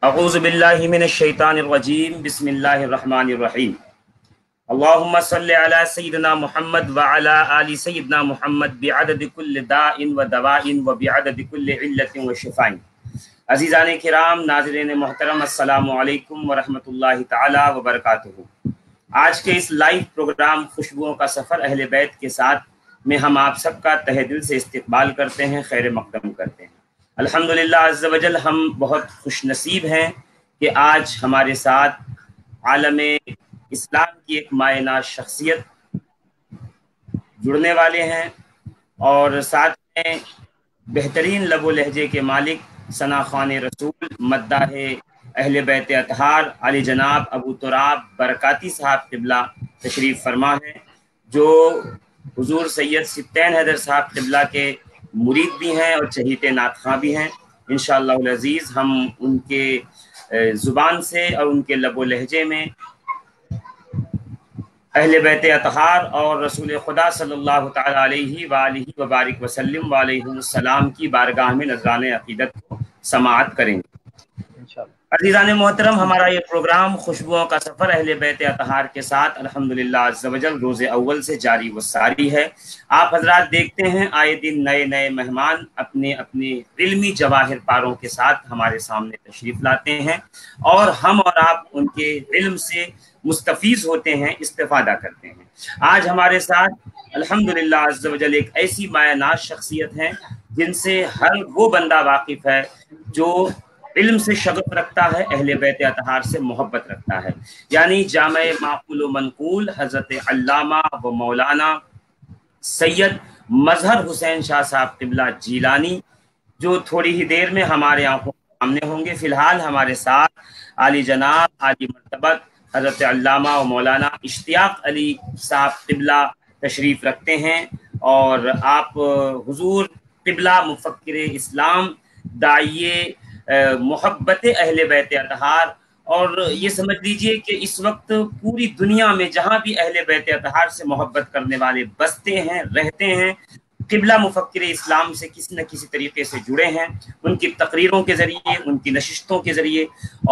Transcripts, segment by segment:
اعوذ باللہ من الشیطان الرجیم بسم اللہ الرحمن الرحیم اللہم صلی علی سیدنا محمد وعلی آل سیدنا محمد بعدد کل داء و دواء و بعدد کل علت و شفاء۔ عزیزان کرام، ناظرین محترم، السلام علیکم ورحمۃ اللہ تعالی وبرکاتہ۔ آج کے اس لائیو پروگرام خوشبوؤں کا سفر اہل بیت کے ساتھ میں ہم آپ سب کا تہ دل سے استقبال کرتے ہیں، خیر مقدم کرتے ہیں۔ الحمدللہ عز و جل ہم بہت خوش نصیب ہیں کہ آج ہمارے ساتھ عالم اسلام کی ایک مایہ ناز شخصیت جڑنے والے ہیں، اور ساتھ میں بہترین لب و لہجے کے مالک ثنا خوان رسول مداح اہل بیت اطہار علی جناب ابو تراب برکاتی صاحب قبلہ تشریف فرما ہیں، جو حضور سید ستین حیدر صاحب قبلہ کے مرید بھی ہیں اور چہیتے نعت خواں بھی ہیں۔ انشاءاللہ العزیز ہم ان کے زبان سے اور ان کے لب و لہجے میں اہل بیت اطہار اور رسول خدا صلی اللہ تعالی علیہ وآلہ وبارک وسلم وعلیہ السلام کی بارگاہ میں نذران عقیدت کو سماعت کریں گے۔ عزیزان محترم، ہمارا یہ پروگرام خوشبوؤں کا سفر اہل بیت اطہار کے ساتھ الحمدللہ عز و جل روز اول سے جاری و ساری ہے۔ آپ حضرات دیکھتے ہیں آئے دن نئے نئے مہمان اپنے اپنے علمی جواہر پاروں کے ساتھ ہمارے سامنے تشریف لاتے ہیں، اور ہم اور آپ ان کے علم سے مستفیض ہوتے ہیں، استفادہ کرتے ہیں۔ آج ہمارے ساتھ الحمدللہ عز و جل ایک ایسی مایہ ناز شخصیت ہے جن سے ہر وہ بندہ واقف ہے جو علم سے شغف رکھتا ہے، اہل بیت اطہار سے محبت رکھتا ہے، یعنی جامع معقول و منقول حضرت علامہ و مولانا سید مظہر حسین شاہ صاحب قبلہ جیلانی، جو تھوڑی ہی دیر میں ہمارے آنکھوں کے سامنے ہوں گے۔ فی الحال ہمارے ساتھ عالی جناب عالی مرتبت حضرت علامہ و مولانا اشتیاق علی صاحب قبلہ تشریف رکھتے ہیں، اور آپ حضور قبلہ مفکر اسلام، داعیے محبت اہل بیت اطہار، اور یہ سمجھ لیجئے کہ اس وقت پوری دنیا میں جہاں بھی اہل بیت اطہار سے محبت کرنے والے بستے ہیں، رہتے ہیں، قبلہ مفکر اسلام سے کسی نہ کسی طریقے سے جڑے ہیں۔ ان کی تقریروں کے ذریعے، ان کی نشستوں کے ذریعے،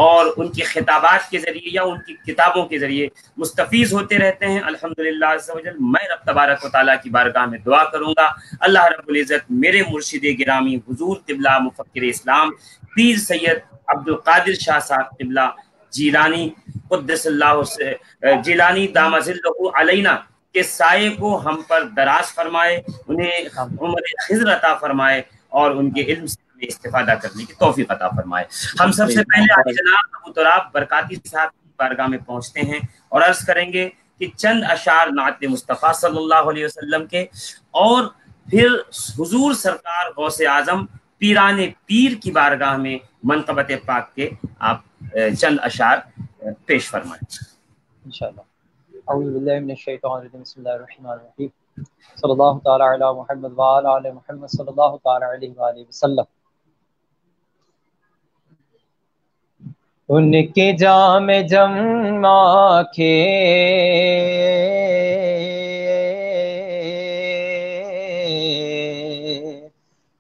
اور ان کی خطابات کے ذریعے یا ان کی کتابوں کے ذریعے مستفیض ہوتے رہتے ہیں۔ الحمدللہ عز و جل میں رب تبارک و تعالیٰ کی بارگاہ میں دعا کروں گا اللہ رب العزت میرے مرشد گرامی حضور قبلہ مفکر اسلام پیر سید عبد القادر شاہ صاحب قبلہ جیلانی قدس اللہ جیلانی دام ظلہ علینا کے سائے کو ہم پر دراز فرمائے، انہیں عمر خضر عطا فرمائے، اور ان کے علم سے ہمیں استفادہ کرنے کی توفیق عطا فرمائے۔ ہم سب سے پہلے عالی جناب ابو تراب برکاتی صاحب کی بارگاہ میں پہنچتے ہیں اور عرض کریں گے کہ چند اشعار نعت مصطفیٰ صلی اللہ علیہ وسلم کے، اور پھر حضور سرکار غوث اعظم پیران پیر کی بارگاہ میں منقبت پاک کے آپ چند اشعار پیش فرمائیں انشاءاللہ۔ اعوذ باللہ من الشیطان الرجیم، بسم اللہ الرحمن الرحیم، صلی اللہ تعالی علی محمد وعلی آل محمد صلی اللہ تعالی علیہ وآلہ وسلم۔ ان کے جام جم آنکھیں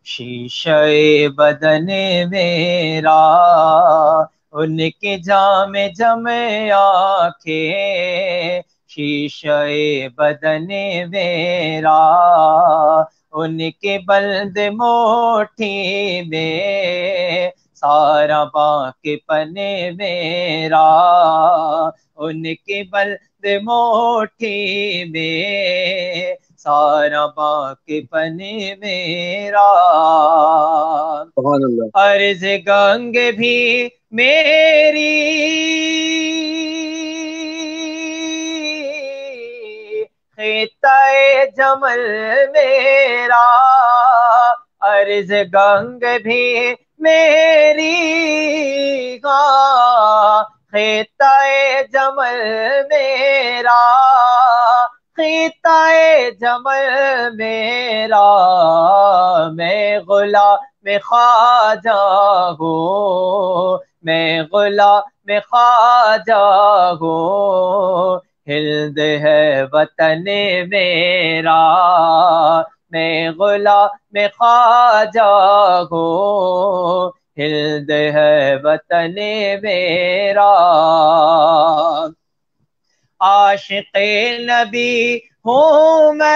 شیشہ بدن میرا، ان کے جام جم آنکھیں شیشہ بدن میرا، ان کے بلد موٹھی میں سارا باق پن میرا، ان کے بلد موٹھی میں سارا باق پن میرا، عرض گنگ بھی میری خطہ جمل میرا، عرض گنگ بھی میری خطہ جمل میرا، خطہ جمل میرا، میں غلام خواجہ ہوں، میں غلام خواجہ ہوں، ہلد ہے وطن میرا، میں غلام خواجہ ہوں، ہلد ہے وطن میرا، عاشق نبی ہوں میں،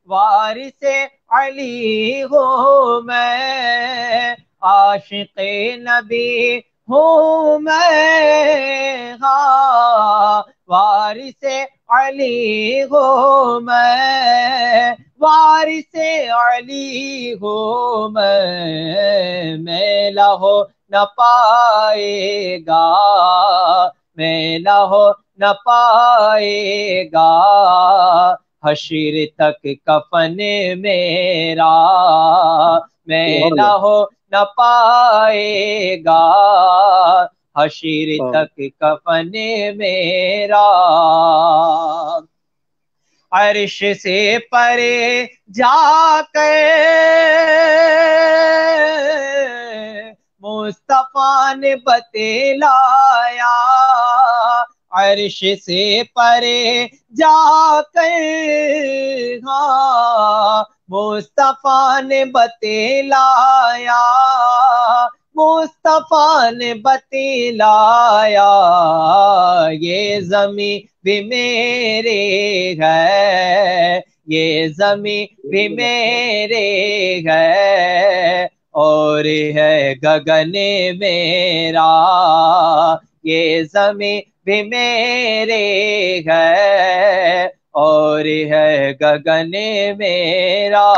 وارث علی ہوں میں، عاشق نبی ہوں میں، ہاں وارث علی ہوں میں، وارث علی ہوں میں لہو نہ پائے گا، میں لہو نہ پائے گا، حشر تک کفن میرا، میں لہو نہ پائے گا، حشر تک کفن میرا، عرش سے پرے جا کر مصطفیٰ نے بتلایا، عرش سے پرے جا کر ہاں مصطفیٰ نے بتلایا، مصطفیٰ نے بتلایا، یہ زمین بھی میرے ہے، یہ زمین بھی میرے ہے، اور ہے گگن میرا، یہ زمین بھی میرے ہے، اور ہے گگن میرا،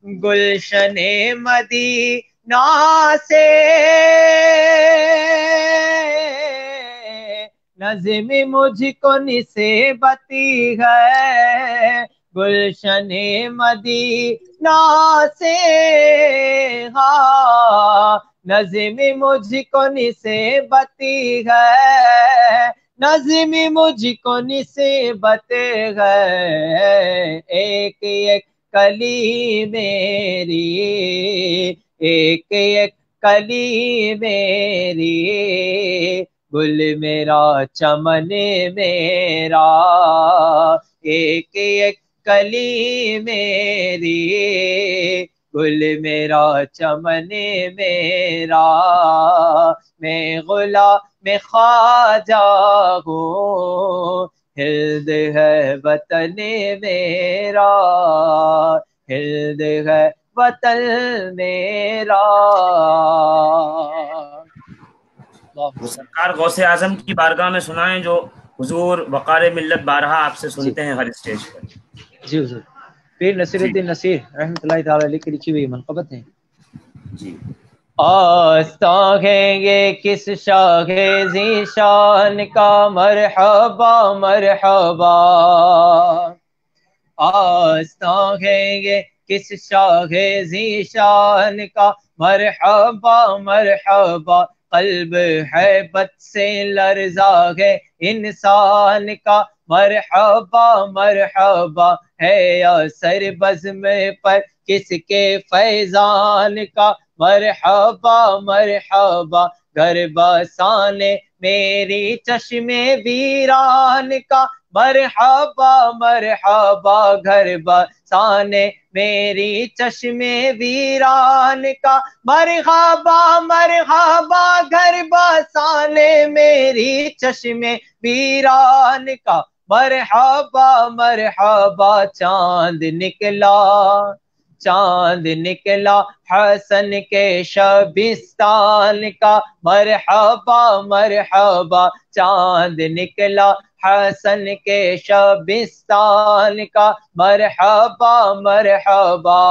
گلشن مدینہ سے نظم مجھ کو نسبت ہے، گلشن مدینہ سے ہاں نظم مجھ کو نسبت ہے، نظم مجھ کو نسبت ہے، ایک ایک کلی میری، ایک ایک کلی میری، گل میرا چمن میرا، ایک ایک کلی میری، گل میرا چمن میرا، میں غلام خواجہ ہوں، ہلد ہے وطن میرا، ہلد ہے وطن میرا۔ سرکار غوث اعظم کی بارگاہ میں سنائیں جو حضور وقار ملت بارہا آپ سے سنتے ہیں ہر اسٹیج پر۔ جی حضور، پیر نصیر الدین نصیر رحمۃ اللہ تعالی علیہ کی لکھی ہوئی منقبت ہیں۔ جی، آستاں ہے یہ کس شاہ ذیشان کا، مرحبا مرحبا، آستاں ہے یہ کس شاہ ذیشان کا، مرحبا مرحبا، قلب ہیبت سے لرزا ہے انسان کا، مرحبا مرحبا، ہے اثر بزم پر کس کے فیضان کا، مرحبا مرحبا، گھر بسانے میری چشم ویران کا، مرحبا مرحبا، گھر بسانے میری چشم ویران کا، مرحبا مرحبا، گھر بسانے میری چشم ویران کا، مرحبا مرحبا، چاند نکلا چاند نکلا حسن کے شبستان کا، مرحبا مرحبا، چاند نکلا حسن کے شبستان کا، مرحبا مرحبا،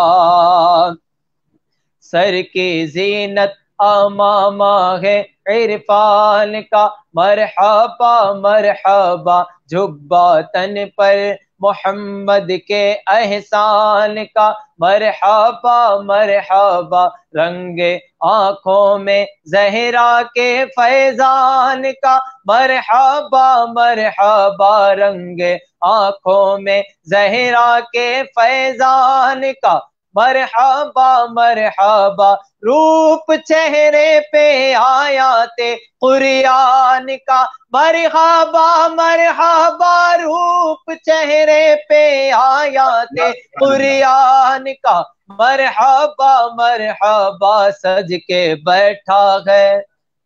سر کی زینت امامہ ہے عرفان کا، مرحبا مرحبا، جھبا تن پر محمد کے احسان کا، مرحبا مرحبا، رنگ آنکھوں میں زہرا کے فیضان کا، مرحبا مرحبا، رنگ آنکھوں میں زہرا کے فیضان کا، مرحبا مرحبا روپ چہرے پہ آیات قرآن کا، مرحبا مرحبا روپ چہرے پہ آیات قرآن کا، مرحبا مرحبا سج کے بیٹھا ہے،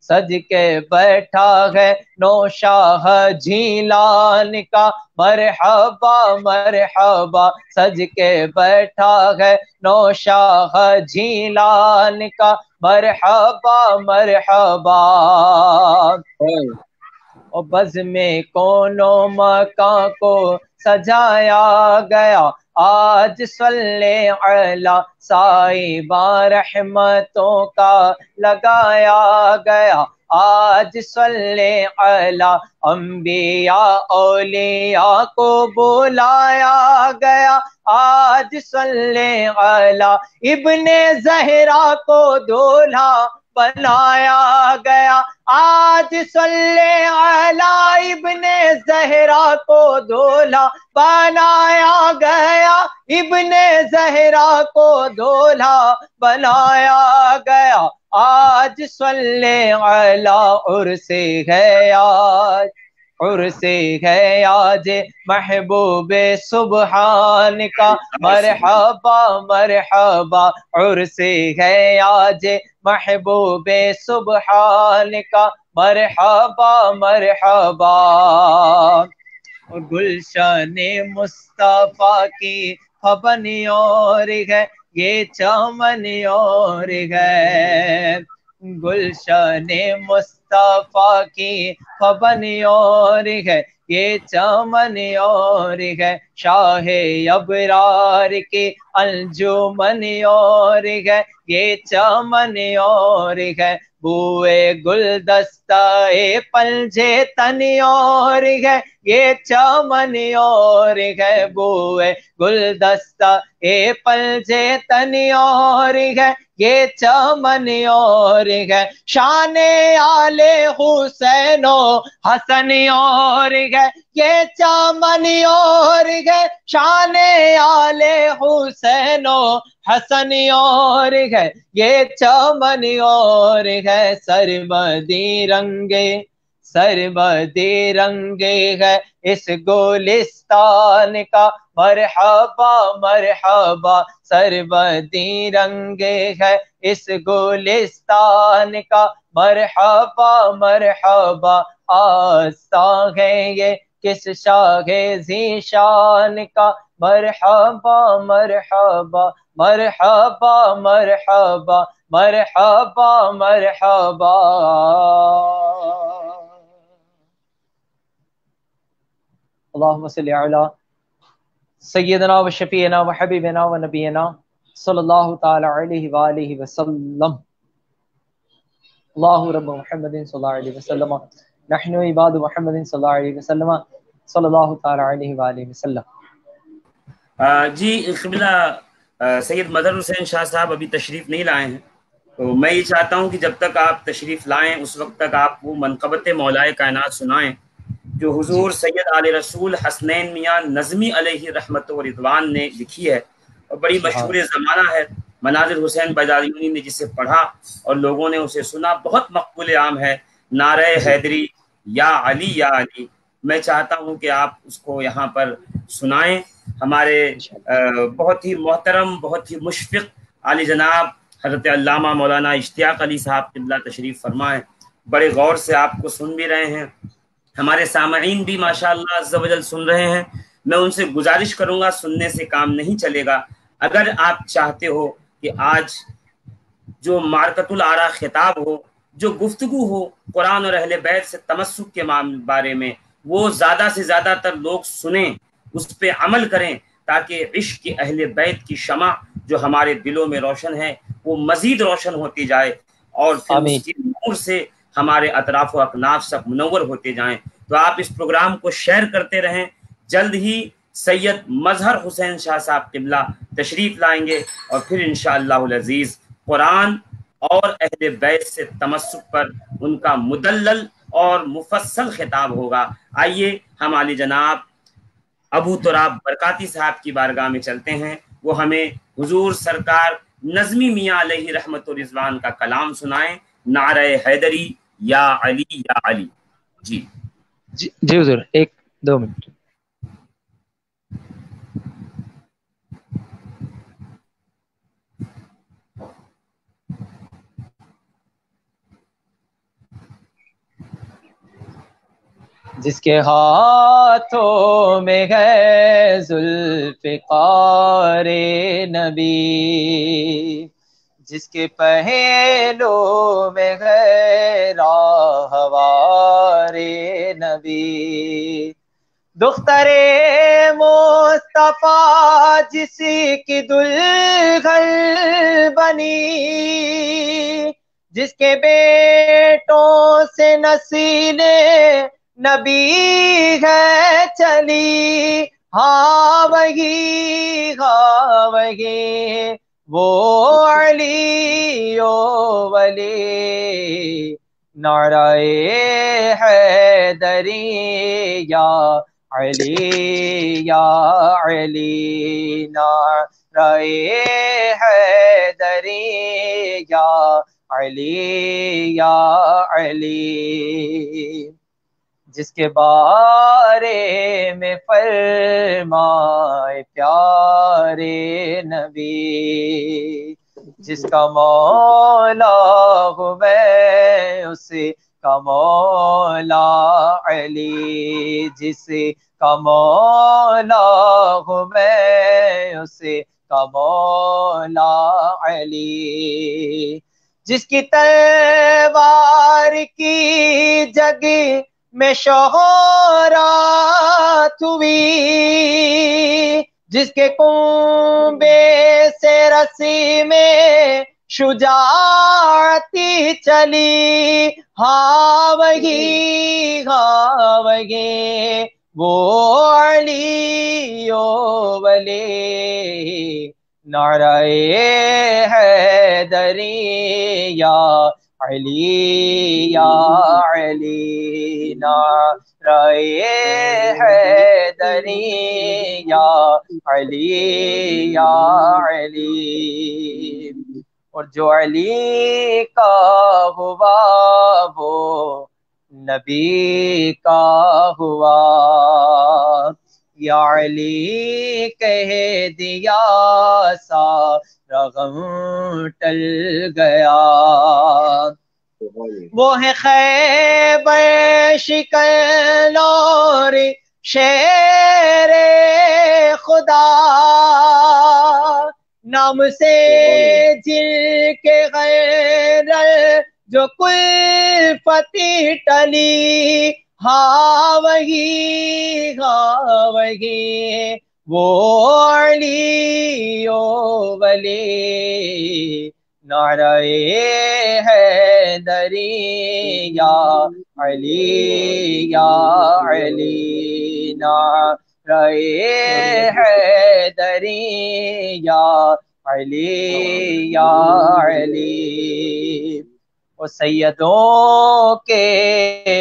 سج کے بیٹھا ہے نوشاہ جیلان کا، مرحبا مرحبا سج کے بیٹھا ہے نوشاہ جیلان کا، مرحبا مرحبا۔ اور بزم کونو مکان کو سجایا گیا، آج صلی علی صاحبہ رحمتوں کا لگایا گیا، آج صلی علی انبیاء اولیاء کو بلایا گیا، آج صلی علی ابن زہرا کو دولہا بنایا گیا، آج صلی علی ابن زہرا کو دولہا بنایا گیا، ابن زہرا کو دولہا بنایا گیا، آج صلی علی عرس ہے آج، عرس ہے آج محبوب سبحان کا، مرحبا مرحبا عرس ہے آج محبوب سبحان کا، مرحبا مرحبا۔ اور گلشن مصطفیٰ کی پھبنی اور ہے یہ چمن اور ہے، گلشن مصطفیٰ کی پھبنی اور ہے یہ چمن اور ہے، شاہ ابرار کی انجمن اور ہے یہ چمن اور ہے، بوئے گلدستہ پنجے تنی اور ہے یہ چمن اور ہے، بوئے گلدستہ پنجے تنی اور ہے یہ چمن اور ہے، شان آل حسین و حسن اور ہے یہ چمن اور ہے، شان آل حسین و حسن اور ہے یہ چمن اور ہے، سرمدی رنگے سرمدی رنگے ہے اس گلستان کا، مرحبا مرحبا سرمدی رنگے ہے اس گلستان کا، مرحبا مرحبا آستان ہے یہ کس شاہ ذیشان کا، مرحبا مرحبا مرحبا مرحبا مرحبا مرحبا۔ اللہم صلی علی سیدنا و شفیعنا و حبیبنا و نبینا صلی اللہ تعالی علیہ وآلہ وسلم، اللہ رب محمد صلی اللہ علیہ وسلم، نحن عباد محمد صلی اللہ علیہ وسلم، صلی اللہ تعالی علیہ وآلہ وسلم۔ جی قبلہ سید مظہر حسین شاہ صاحب ابھی تشریف نہیں لائے ہیں، تو میں یہ چاہتا ہوں کہ جب تک آپ تشریف لائیں اس وقت تک آپ وہ منقبت مولائے کائنات سنائیں جو حضور سید آل رسول حسنین میاں نظمی علیہ رحمت و رضوان نے لکھی ہے، اور بڑی مشہور زمانہ ہے، مناظر حسین بیضاوی نے جسے پڑھا اور لوگوں نے اسے سنا، بہت مقبول عام ہے، نعرہ حیدری یا علی۔ میں چاہتا ہوں کہ آپ اس کو یہاں پر سنائیں، ہمارے بہت ہی محترم بہت ہی مشفق عالی جناب حضرت علامہ مولانا اشتیاق علی صاحب قبلہ تشریف فرمائیں، بڑے غور سے آپ کو سن بھی رہے ہیں، ہمارے سامعین بھی ماشاءاللہ عز و جل سن رہے ہیں۔ میں ان سے گزارش کروں گا، سننے سے کام نہیں چلے گا، اگر آپ چاہتے ہو کہ آج جو معرکۃ الآراء خطاب ہو، جو گفتگو ہو قرآن اور اہل بیت سے تمسک کے بارے میں، وہ زیادہ سے زیادہ تر لوگ سنیں، اس پہ عمل کریں، تاکہ عشق اہل بیت کی شمع جو ہمارے دلوں میں روشن ہے وہ مزید روشن ہوتی جائے، اور پھر اس کی نور سے ہمارے اطراف و اکناف سب منور ہوتے جائیں۔ تو آپ اس پروگرام کو شیئر کرتے رہیں، جلد ہی سید مظہر حسین شاہ صاحب قبلہ تشریف لائیں گے، اور پھر انشاءاللہ العزیز قرآن اور اہل بیت سے تمسک پر ان کا مدلل اور مفصل خطاب ہوگا۔ آئیے ہم عالی جناب ابو تراب برکاتی صاحب کی بارگاہ میں چلتے ہیں، وہ ہمیں حضور سرکار نظمی میاں علیہ رحمت و رضوان کا کلام سنائیں، نعرہ حیدری یا علی یا علی۔ جی جی حضور، 1-2 منٹ۔ جس کے ہاتھوں میں ہے ذوالفقار نبی، جس کے پہلو میں ہے راہوار نبی، دختر مصطفیٰ جس کی دلہن بنی، جس کے بیٹوں سے نسل نبی ہے چلی، ہاں وہی وہ علی و ولی، نعرہ حیدری یا علی یا علی، نعرہ حیدری یا علی یا علی، جس کے بارے میں فرمائے پیارے نبی، جس کا مولا ہوں میں اس کا مولا علی، جس کا مولا ہوں میں اس کا مولا علی، جس کی تلوار کی جگہ میں شہرت ہوئی، جس کے کنبے سے رسی میں شجاعتی چلی، ہاں وہی وہ علی و ولی، نعرہ حیدری یا علی یا علی، نعرہ حیدری یا علی یا علی، اور جو علی کا ہوا وہ نبی کا ہوا، یا علی کہہ دیا سارا غم ٹل گیا، وہ ہے خیبر شکن اور شیر خدا، نام سے جل کے غیر جو کلفتی ٹلی، ہاں وہی وہ علی و ولی، نعرہ حیدری یا علی یا علی، نعرہ حیدری یا علی یا علی، وہ سیدوں کے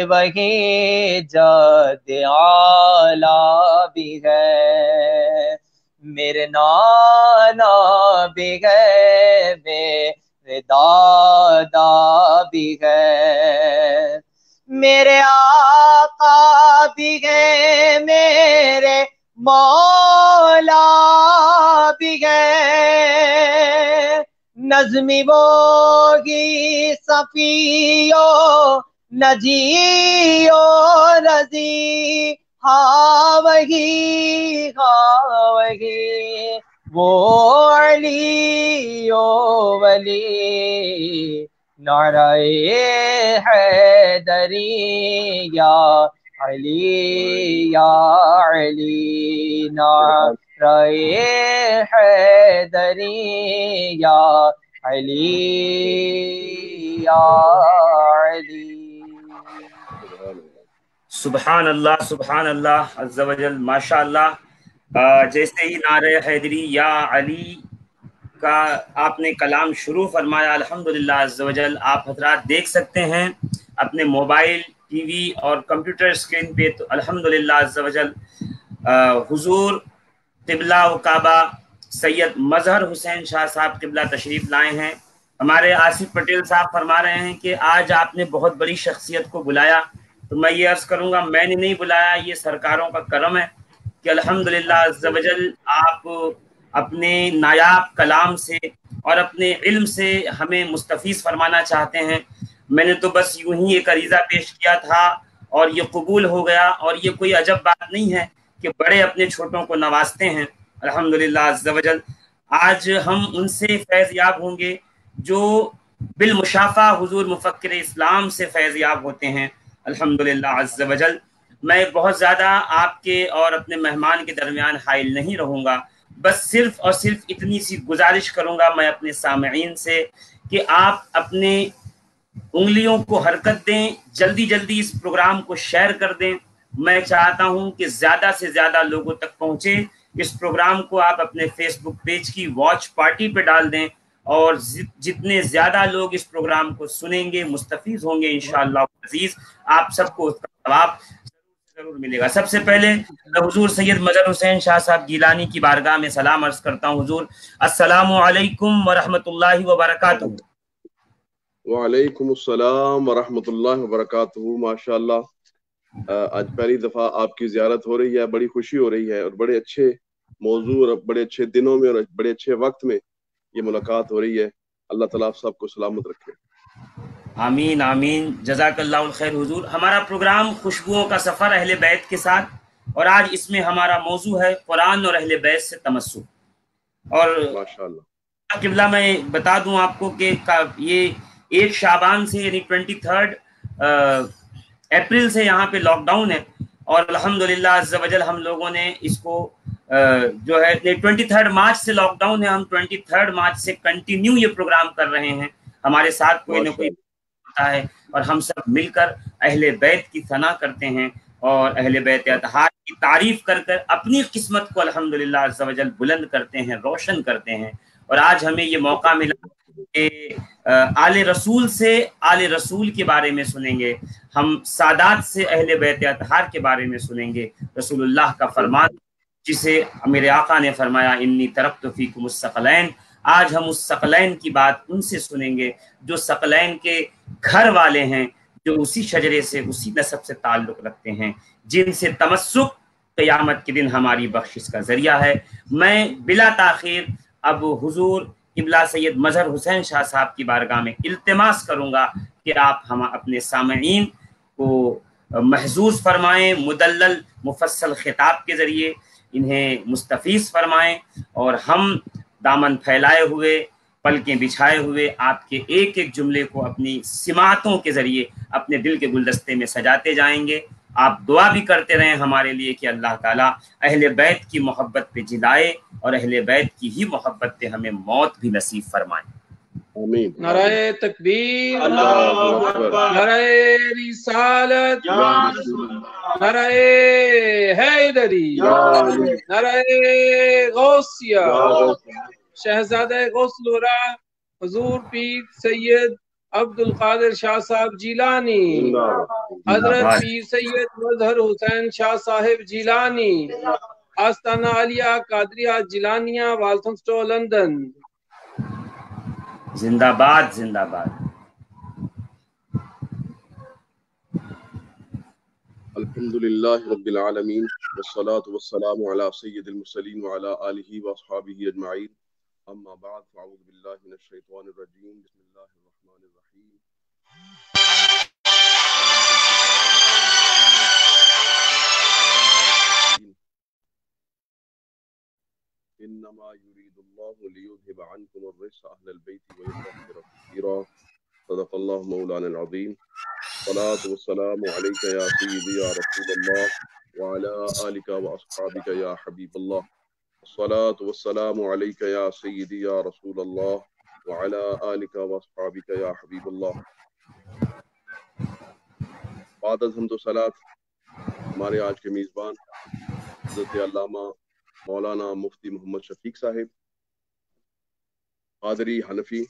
وہی جد اعلیٰ بھی ہے، میرے نانا بھی ہے، میرے دادا بھی ہے، میرے آقا بھی ہے، میرے مولا بھی ہے، نظمی وہی صفیو نجیو رضی، ہاں وہی وہ علی و ولی، نعرہ حیدری یا علی یا علی، نعرہ حیدری یا علی یا علی۔ سبحان اللہ سبحان اللہ عز و جل، ماشاء اللہ۔ جیسے ہی نعرہ حیدری یا علی کا آپ نے کلام شروع فرمایا، الحمدللہ عز و جل، آپ حضرات دیکھ سکتے ہیں اپنے موبائل، ٹی وی اور کمپیوٹر اسکرین پہ، تو الحمدللہ عز و جل حضور قبلہ و کعبہ سید مظہر حسین شاہ صاحب قبلہ تشریف لائے ہیں۔ ہمارے آصف پٹیل صاحب فرما رہے ہیں کہ آج آپ نے بہت بڑی شخصیت کو بلایا، تو میں یہ عرض کروں گا میں نے نہیں بلایا، یہ سرکاروں کا کرم ہے کہ الحمدللہ عز و جل آپ اپنے نایاب کلام سے اور اپنے علم سے ہمیں مستفیض فرمانا چاہتے ہیں۔ میں نے تو بس یوں ہی ایک عریضہ پیش کیا تھا اور یہ قبول ہو گیا، اور یہ کوئی عجب بات نہیں ہے کہ بڑے اپنے چھوٹوں کو نوازتے ہیں الحمدللہ عز و جل۔ آج ہم ان سے فیض یاب ہوں گے جو بالمشافہ حضور مفکر اسلام سے فیض یاب ہوتے ہیں الحمدللہ عز و جل۔ میں بہت زیادہ آپ کے اور اپنے مہمان کے درمیان حائل نہیں رہوں گا، بس صرف اور صرف اتنی سی گزارش کروں گا میں اپنے سامعین سے کہ آپ اپنے انگلیوں کو حرکت دیں، جلدی جلدی اس پروگرام کو شیئر کر دیں۔ میں چاہتا ہوں کہ زیادہ سے زیادہ لوگوں تک پہنچے۔ اس پروگرام کو آپ اپنے فیس بک پیج کی واچ پارٹی پہ ڈال دیں، اور جتنے زیادہ لوگ اس پروگرام کو سنیں گے مستفیض ہوں گے انشاءاللہ عزیز، آپ سب کو اس کا ثواب ضرور ملے گا۔ سب سے پہلے میں حضور سید مظہر حسین شاہ صاحب گیلانی کی بارگاہ میں سلام عرض کرتا ہوں۔ حضور السلام علیکم ورحمۃ اللہ وبرکاتہ۔ وعلیکم السلام ورحمۃ اللہ وبرکاتہ۔ ماشاء اللہ، آج پہلی دفعہ آپ کی زیارت ہو رہی ہے، بڑی خوشی ہو رہی ہے، اور بڑے اچھے موضوع اور بڑے اچھے دنوں میں اور بڑے اچھے وقت میں یہ ملاقات ہو رہی ہے۔ اللہ تعالیٰ آپ سب کو سلامت رکھے۔ آمین آمین، جزاک اللہ الخیر۔ حضور ہمارا پروگرام خوشبوؤں کا سفر اہل بیت کے ساتھ، اور آج اس میں ہمارا موضوع ہے قرآن اور اہل بیت سے تمسک۔ اور ماشاءاللہ قبلہ میں بتا دوں آپ کو کہ یہ 1 شعبان سے یعنی 23 اپریل سے یہاں پہ لاک ڈاؤن ہے، اور الحمدللہ عز و جل ہم لوگوں نے اس کو جو ہے 23 مارچ سے لاک ڈاؤن ہے، ہم 23 مارچ سے کنٹینیو یہ پروگرام کر رہے ہیں۔ ہمارے ساتھ کوئی نہ کوئی ہوتا ہے، اور ہم سب مل کر اہل بیت کی ثنا کرتے ہیں اور اہل بیت اطہار کی تعریف کر کر اپنی قسمت کو الحمدللہ عز و جل بلند کرتے ہیں، روشن کرتے ہیں۔ اور آج ہمیں یہ موقع ملا کہ آل رسول سے آل رسول کے بارے میں سنیں گے، ہم سادات سے اہل بیت اطہار کے بارے میں سنیں گے۔ رسول اللہ کا فرمان جسے میرے آقا نے فرمایا انی ترکت فیکم الثقلین، آج ہم اس ثقلین کی بات ان سے سنیں گے جو ثقلین کے گھر والے ہیں، جو اسی شجرے سے اسی نسب سے تعلق رکھتے ہیں، جن سے تمسک قیامت کے دن ہماری بخشش کا ذریعہ ہے۔ میں بلا تاخیر اب حضور قبلہ سید مظہر حسین شاہ صاحب کی بارگاہ میں التماس کروں گا کہ آپ ہم اپنے سامعین کو محظوظ فرمائیں، مدلل مفصل خطاب کے ذریعے انہیں مستفیض فرمائیں، اور ہم دامن پھیلائے ہوئے پلکیں بچھائے ہوئے آپ کے ایک ایک جملے کو اپنی سماعتوں کے ذریعے اپنے دل کے گلدستے میں سجاتے جائیں گے۔ آپ دعا بھی کرتے رہیں ہمارے لیے کہ اللہ تعالیٰ اہل بیت کی محبت پہ جلائے، اور اہل بیت کی ہی محبت پہ ہمیں موت بھی نصیب فرمائے۔ آمین۔ نعرہ تکبیر، اللہ اکبر، نعرہ رسالت، نعرہ حیدری، نعرہ غوثیہ، شہزادہ غوث الورا حضور پیر سید عبد القادر شاہ صاحب جیلانی، حضرت پیر سید مظہر حسین شاہ صاحب جیلانی، آستانہ عالیہ قادریہ جیلانیہ والتھمسٹو لندن۔ زندہ باد زندہ باد۔ الحمد للہ رب العالمین، والصلاة والسلام علی سید المرسلین وعلی آلہ واصحابہ اجمعین، اما بعد فاعوذ باللہ من الشیطان الرجیم، بسم اللہ الرحمن الرحیم۔ انما یرید اللہ لیذہب عنکم الرجس اہل البیت ویطہرکم تطہیرا، صدق اللہ مولانا العظیم۔ الصلاة والسلام علیک یا سیدی یا رسول اللہ وعلی آلک واصحابک یا حبیب اللہ۔ الصلاة والسلام علیک یا سیدی یا رسول اللہ وعلی آلک واصحابک یا حبیب اللہ۔ بعد از حمد و صلاۃ، ہمارے آج کے میزبان حضرت علامہ مولانا مفتی محمد شفیق صاحب قادری حنفی،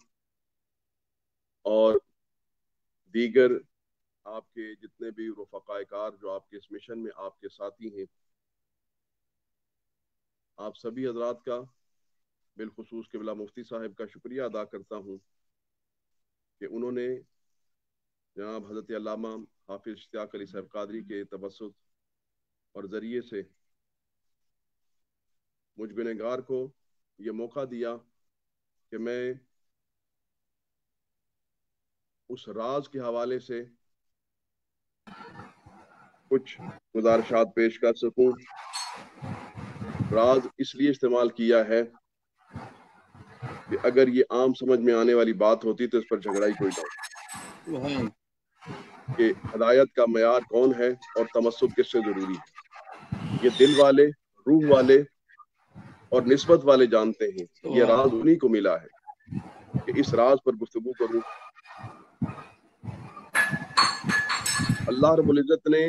اور دیگر آپ کے جتنے بھی رفقائے کار جو آپ کے اس مشن میں آپ کے ساتھی ہیں، آپ سبھی حضرات کا بالخصوص قبلہ مفتی صاحب کا شکریہ ادا کرتا ہوں کہ انہوں نے جناب حضرت علامہ حافظ اشتیاق علی صاحب قادری کے توسط اور ذریعے سے مجھ گنہگار کو یہ موقع دیا کہ میں اس راز کے حوالے سے کچھ گزارشات پیش کر سکوں۔ راز اس لیے استعمال کیا ہے کہ اگر یہ عام سمجھ میں آنے والی بات ہوتی تو اس پر جھگڑا ہی کوئی نہ ہو کہ ہدایت کا معیار کون ہے اور تمسک کس سے ضروری ہے۔ یہ دل والے، روح والے اور نسبت والے جانتے ہیں۔ یہ راز انہی کو ملا ہے کہ اس راز پر گفتگو کروں۔ اللہ رب العزت نے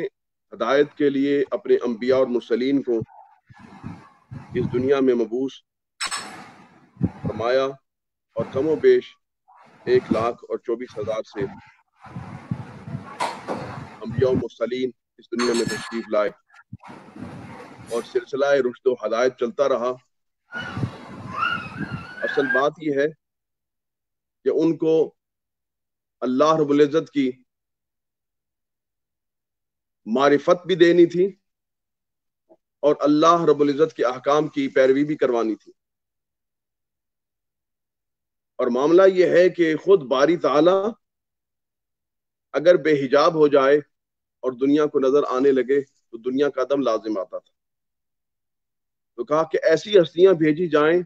ہدایت کے لیے اپنے انبیاء اور مرسلین کو اس دنیا میں مبعوث فرمایا اور کم و بیش 1,24,000 سے انبیاء و مرسلین اس دنیا میں تشریف لائے اور سلسلہ رشد و ہدایت چلتا رہا۔ اصل بات یہ ہے کہ ان کو اللہ رب العزت کی معرفت بھی دینی تھی اور اللہ رب العزت کے احکام کی پیروی بھی کروانی تھی۔ اور معاملہ یہ ہے کہ خود باری تعالی اگر بے حجاب ہو جائے اور دنیا کو نظر آنے لگے تو دنیا کا عدم لازم آتا تھا۔ تو کہا کہ ایسی ہستیاں بھیجی جائیں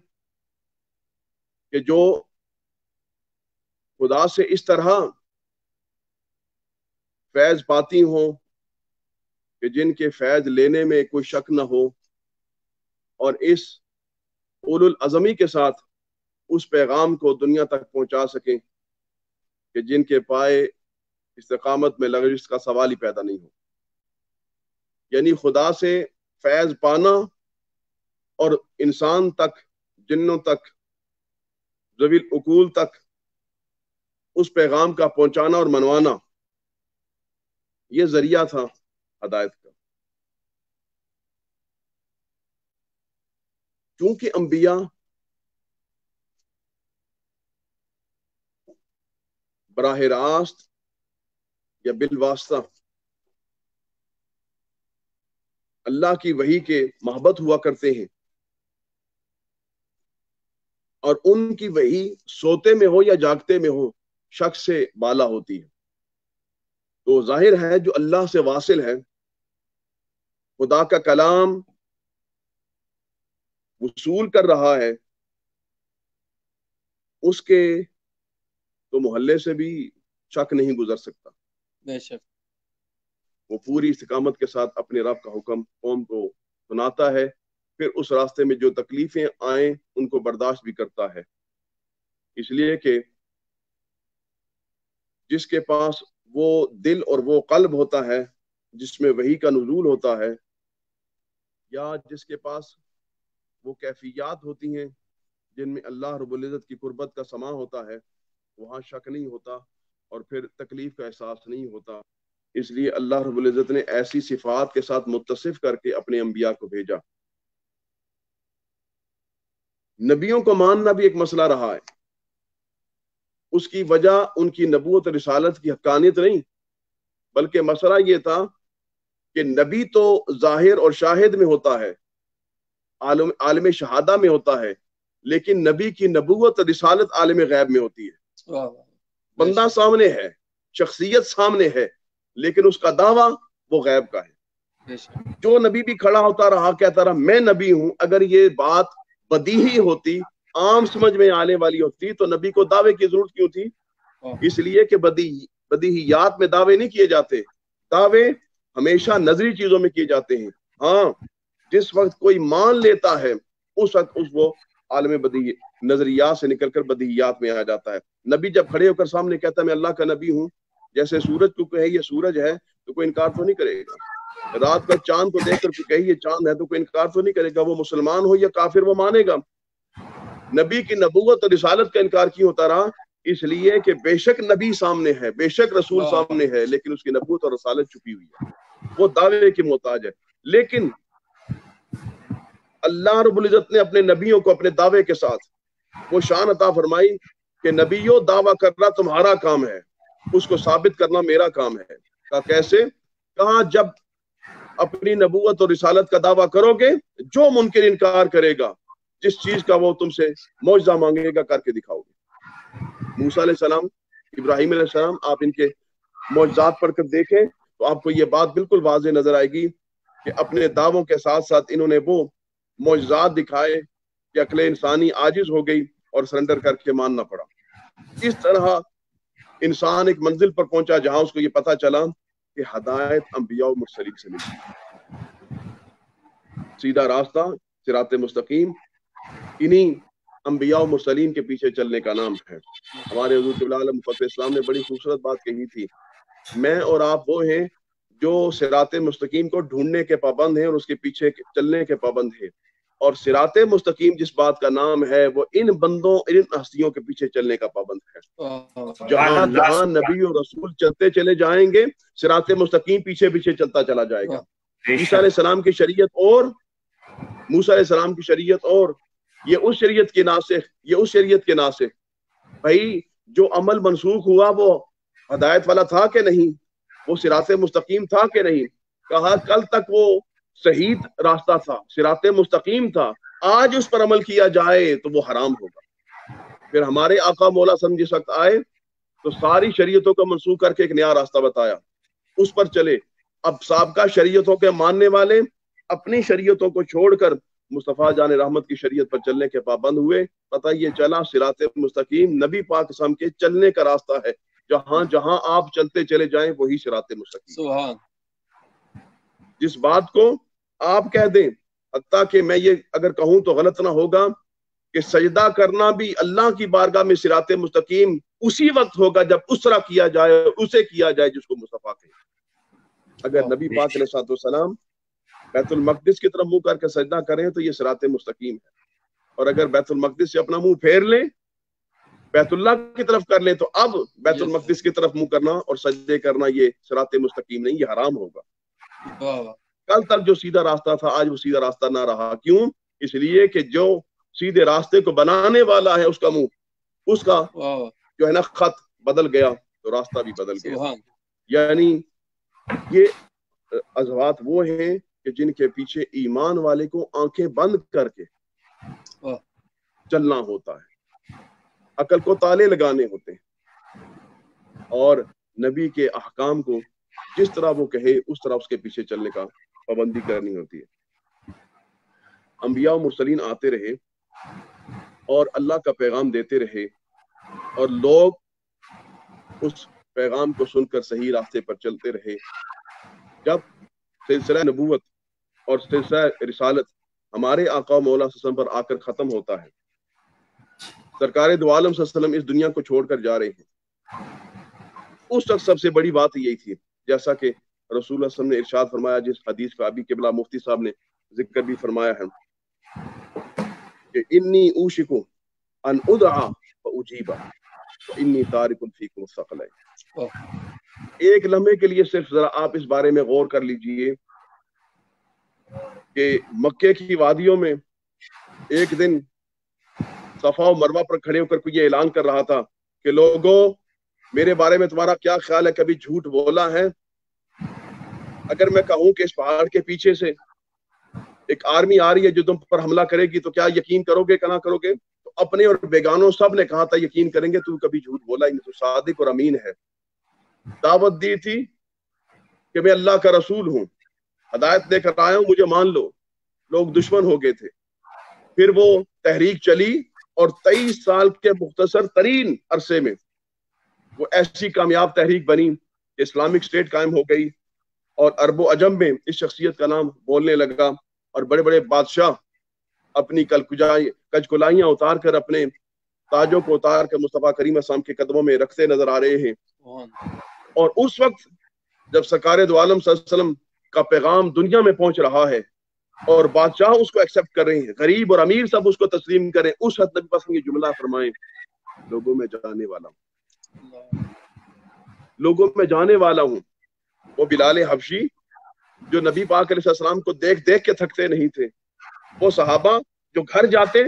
کہ جو خدا سے اس طرح فیض پاتی ہوں کہ جن کے فیض لینے میں کوئی شک نہ ہو، اور اس اولو العزمی کے ساتھ اس پیغام کو دنیا تک پہنچا سکیں کہ جن کے پائے استقامت میں لغزش کا سوال ہی پیدا نہیں ہو۔ یعنی خدا سے فیض پانا اور انسان تک، جنوں تک، ذوی العقول تک اس پیغام کا پہنچانا اور منوانا، یہ ذریعہ تھا ہدایت کا۔ چونکہ انبیاء براہ راست یا بالواسطہ اللہ کی وحی کے محبت ہوا کرتے ہیں، اور ان کی وحی سوتے میں ہو یا جاگتے میں ہو شخص سے بالا ہوتی ہے، تو ظاہر ہے جو اللہ سے واصل ہے، خدا کا کلام وصول کر رہا ہے، اس کے تو محلے سے بھی شک نہیں گزر سکتا۔ بے شک وہ پوری استقامت کے ساتھ اپنے رب کا حکم قوم کو سناتا ہے، پھر اس راستے میں جو تکلیفیں آئیں ان کو برداشت بھی کرتا ہے، اس لیے کہ جس کے پاس وہ دل اور وہ قلب ہوتا ہے جس میں وحی کا نزول ہوتا ہے، یا جس کے پاس وہ کیفیات ہوتی ہیں جن میں اللہ رب العزت کی قربت کا سماع ہوتا ہے، وہاں شک نہیں ہوتا اور پھر تکلیف کا احساس نہیں ہوتا۔ اس لیے اللہ رب العزت نے ایسی صفات کے ساتھ متصف کر کے اپنے انبیاء کو بھیجا۔ نبیوں کو ماننا بھی ایک مسئلہ رہا ہے۔ اس کی وجہ ان کی نبوت اور رسالت کی حقانیت نہیں، بلکہ مسئلہ یہ تھا کہ نبی تو ظاہر اور شاہد میں ہوتا ہے، عالم شہادہ میں ہوتا ہے، لیکن نبی کی نبوت اور رسالت عالم غیب میں ہوتی ہے۔ بندہ سامنے ہے، شخصیت سامنے ہے، لیکن اس کا دعویٰ وہ غیب کا ہے۔ جو نبی بھی کھڑا ہوتا رہا کہتا رہا میں نبی ہوں، اگر یہ بات بدیہی ہوتی، عام سمجھ میں آنے والی ہوتی، تو نبی کو دعوے کی ضرورت کیوں تھی؟ اس لیے کہ بدیہیات میں دعوے نہیں کیے جاتے، دعوے ہمیشہ نظری چیزوں میں کیے جاتے ہیں۔ ہاں، جس وقت کوئی مان لیتا ہے اس وقت وہ عالم بدیہی نظریات سے نکل کر بدیہیات میں آ جاتا ہے۔ نبی جب کھڑے ہو کر سامنے کہتا ہے میں اللہ کا نبی ہوں، جیسے سورج کو کہے یہ سورج ہے تو کوئی انکار تو نہیں کرے گا، رات کا چاند کو دیکھ کر کہے یہ چاند ہے تو کوئی انکار تو نہیں کرے گا، وہ مسلمان ہو یا کافر وہ مانے گا۔ نبی کی نبوت اور رسالت کا انکار کیوں ہوتا رہا؟ اس لیے کہ بے شک نبی سامنے ہے، بے شک رسول سامنے ہے، لیکن اس کی نبوت اور رسالت چھپی ہوئی ہے، وہ دعوے کی محتاج ہے۔ لیکن اللہ رب العزت نے اپنے نبیوں کو اپنے دعوے کے ساتھ وہ شان عطا فرمائی کہ نبیوں دعویٰ کرنا تمہارا کام ہے، اس کو ثابت کرنا میرا کام ہے۔ کہا کیسے؟ کہا جب اپنی نبوت اور رسالت کا دعویٰ کرو گے، جو منکر انکار کرے گا، جس چیز کا وہ تم سے معجزہ مانگے گا کر کے دکھاؤ گے۔ موسیٰ علیہ السلام، ابراہیم علیہ السلام، آپ ان کے معجزات پڑھ کر دیکھیں تو آپ کو یہ بات بالکل واضح نظر آئے گی کہ اپنے دعووں کے ساتھ ساتھ انہوں نے وہ معجزات دکھائے کہ عقل انسانی عاجز ہو گئی اور سرنڈر کر کے ماننا پڑا۔ اس طرح انسان ایک منزل پر پہنچا جہاں اس کو یہ پتا چلا کہ ہدایت انبیاء و مرسلین سے ملتی، سیدھا راستہ صراط مستقیم انہی انبیاء و مرسلین کے پیچھے چلنے کا نام ہے۔ ہمارے حضور قبلہ عالم مفخر اسلام نے بڑی خوبصورت بات کہی تھی، میں اور آپ وہ ہیں جو صراط مستقیم کو ڈھونڈنے کے پابند ہیں اور اس کے پیچھے چلنے کے پابند ہیں، اور صراط مستقیم جس بات کا نام ہے وہ ان بندوں، ان ہستیوں کے پیچھے چلنے کا پابند ہے۔ جہاں جہاں نبی اور رسول چلتے چلے جائیں گے، صراط مستقیم پیچھے پیچھے چلتا چلا جائے گا۔ عیسیٰ علیہ السلام کی شریعت اور موسیٰ علیہ السلام کی شریعت اور یہ اس شریعت کے ناسخ، یہ اس شریعت کے ناسخ۔ بھائی جو عمل منسوخ ہوا وہ ہدایت والا تھا کہ نہیں؟ وہ صراط مستقیم تھا کہ نہیں؟ کہا کل تک وہ صحیح راستہ تھا، صراط مستقیم تھا، آج اس پر عمل کیا جائے تو وہ حرام ہوگا۔ پھر ہمارے آقا مولا صلی جس وقت آئے تو ساری شریعتوں کو منسوخ کر کے ایک نیا راستہ بتایا، اس پر چلے۔ اب سابقہ شریعتوں کے ماننے والے اپنی شریعتوں کو چھوڑ کر مصطفیٰ جان رحمت کی شریعت پر چلنے کے پابند ہوئے۔ پتہ یہ چلا صراط مستقیم نبی پاک قسم کے چلنے کا راستہ ہے، جہاں جہاں آپ چلتے چلے جائیں وہی صراط مستقیم۔ سبحان۔ جس بات کو آپ کہہ دیں، حتیٰ کہ میں یہ اگر کہوں تو غلط نہ ہوگا کہ سجدہ کرنا بھی اللہ کی بارگاہ میں صراط مستقیم اسی وقت ہوگا جب اس طرح کیا جائے، اسے کیا جائے جس کو مصطفیٰ کہے۔ اگر نبی پاک علیہ السلام بیت المقدس کی طرف منہ کر کے سجدہ کریں تو یہ صراط مستقیم ہے، اور اگر بیت المقدس سے اپنا منہ پھیر لیں، بیت اللہ کی طرف کر لیں، تو اب بیت المقدس کی طرف منہ کرنا اور سجدے کرنا یہ صراط مستقیم نہیں، یہ حرام ہوگا۔ کل تک جو سیدھا راستہ تھا آج وہ سیدھا راستہ نہ رہا۔ کیوں؟ اس لیے کہ جو سیدھے راستے کو بنانے والا ہے اس کا منہ، اس کا جو ہے نا خط بدل گیا تو راستہ بھی بدل گیا۔ یعنی یہ عزوات وہ ہیں کہ جن کے پیچھے ایمان والے کو آنکھیں بند کر کے چلنا ہوتا ہے، عقل کو تالے لگانے ہوتے ہیں، اور نبی کے احکام کو جس طرح وہ کہے اس طرح اس کے پیچھے چلنے کا پابندی کرنی ہوتی ہے۔ انبیاء و مرسلین آتے رہے اور اللہ کا پیغام دیتے رہے، اور لوگ اس پیغام کو سن کر صحیح راستے پر چلتے رہے۔ جب سلسلہ نبوت اور سلسلہ رسالت ہمارے آقا مولا صلی اللہ علیہ وسلم پر آ کر ختم ہوتا ہے، سرکار دو عالم صلی اللہ علیہ وسلم اس دنیا کو چھوڑ کر جا رہے ہیں، اس وقت سب سے بڑی بات یہی تھی، جیسا کہ رسول اللہ صلی اللہ علیہ وسلم نے ارشاد فرمایا، جس حدیث کا ابھی قبلہ مفتی صاحب نے ذکر بھی فرمایا ہے کہ انی اوشک ان ادعا فاجیبا وانی تارک فیکم الثقلین۔ ایک لمحے کے لیے صرف ذرا آپ اس بارے میں غور کر لیجئے کہ مکے کی وادیوں میں ایک دن صفا و مروہ پر کھڑے ہو کر کوئی یہ اعلان کر رہا تھا کہ لوگوں میرے بارے میں تمہارا کیا خیال ہے، کبھی جھوٹ بولا ہے؟ اگر میں کہوں کہ اس پہاڑ کے پیچھے سے ایک آرمی آ رہی ہے جو تم پر حملہ کرے گی تو کیا یقین کرو گے کہ نہ کرو گے؟ تو اپنے اور بیگانوں سب نے کہا تھا یقین کریں گے، تو کبھی جھوٹ بولا ہی نہیں، تو صادق اور امین ہے۔ دعوت دی تھی کہ میں اللہ کا رسول ہوں، ہدایت لے کر آیا ہوں، مجھے مان لو، لوگ دشمن ہو گئے تھے۔ پھر وہ تحریک چلی اور 23 سال کے مختصر ترین عرصے میں وہ ایسی کامیاب تحریک بنی کہ اسلامک اسٹیٹ قائم ہو گئی، اور عرب و عجم میں اس شخصیت کا نام بولنے لگا، اور بڑے بڑے بادشاہ اپنی کجکلائیاں اتار کر، اپنے تاجوں کو اتار کر مصطفیٰ کریم اسلام کے قدموں میں رکھتے نظر آ رہے ہیں۔ اور اس وقت جب سرکار دو عالم صلی اللہ علیہ وسلم کا پیغام دنیا میں پہنچ رہا ہے اور بادشاہ اس کو ایکسپٹ کر رہے ہیں، غریب اور امیر سب اس کو تسلیم کریں، اس حد نبی پاک یہ جملہ فرمائیں، لوگوں میں جانے والا ہوں، لوگوں میں جانے والا ہوں۔ وہ بلال حبشی جو نبی پاک علیہ السلام کو دیکھ دیکھ کے تھکتے نہیں تھے، وہ صحابہ جو گھر جاتے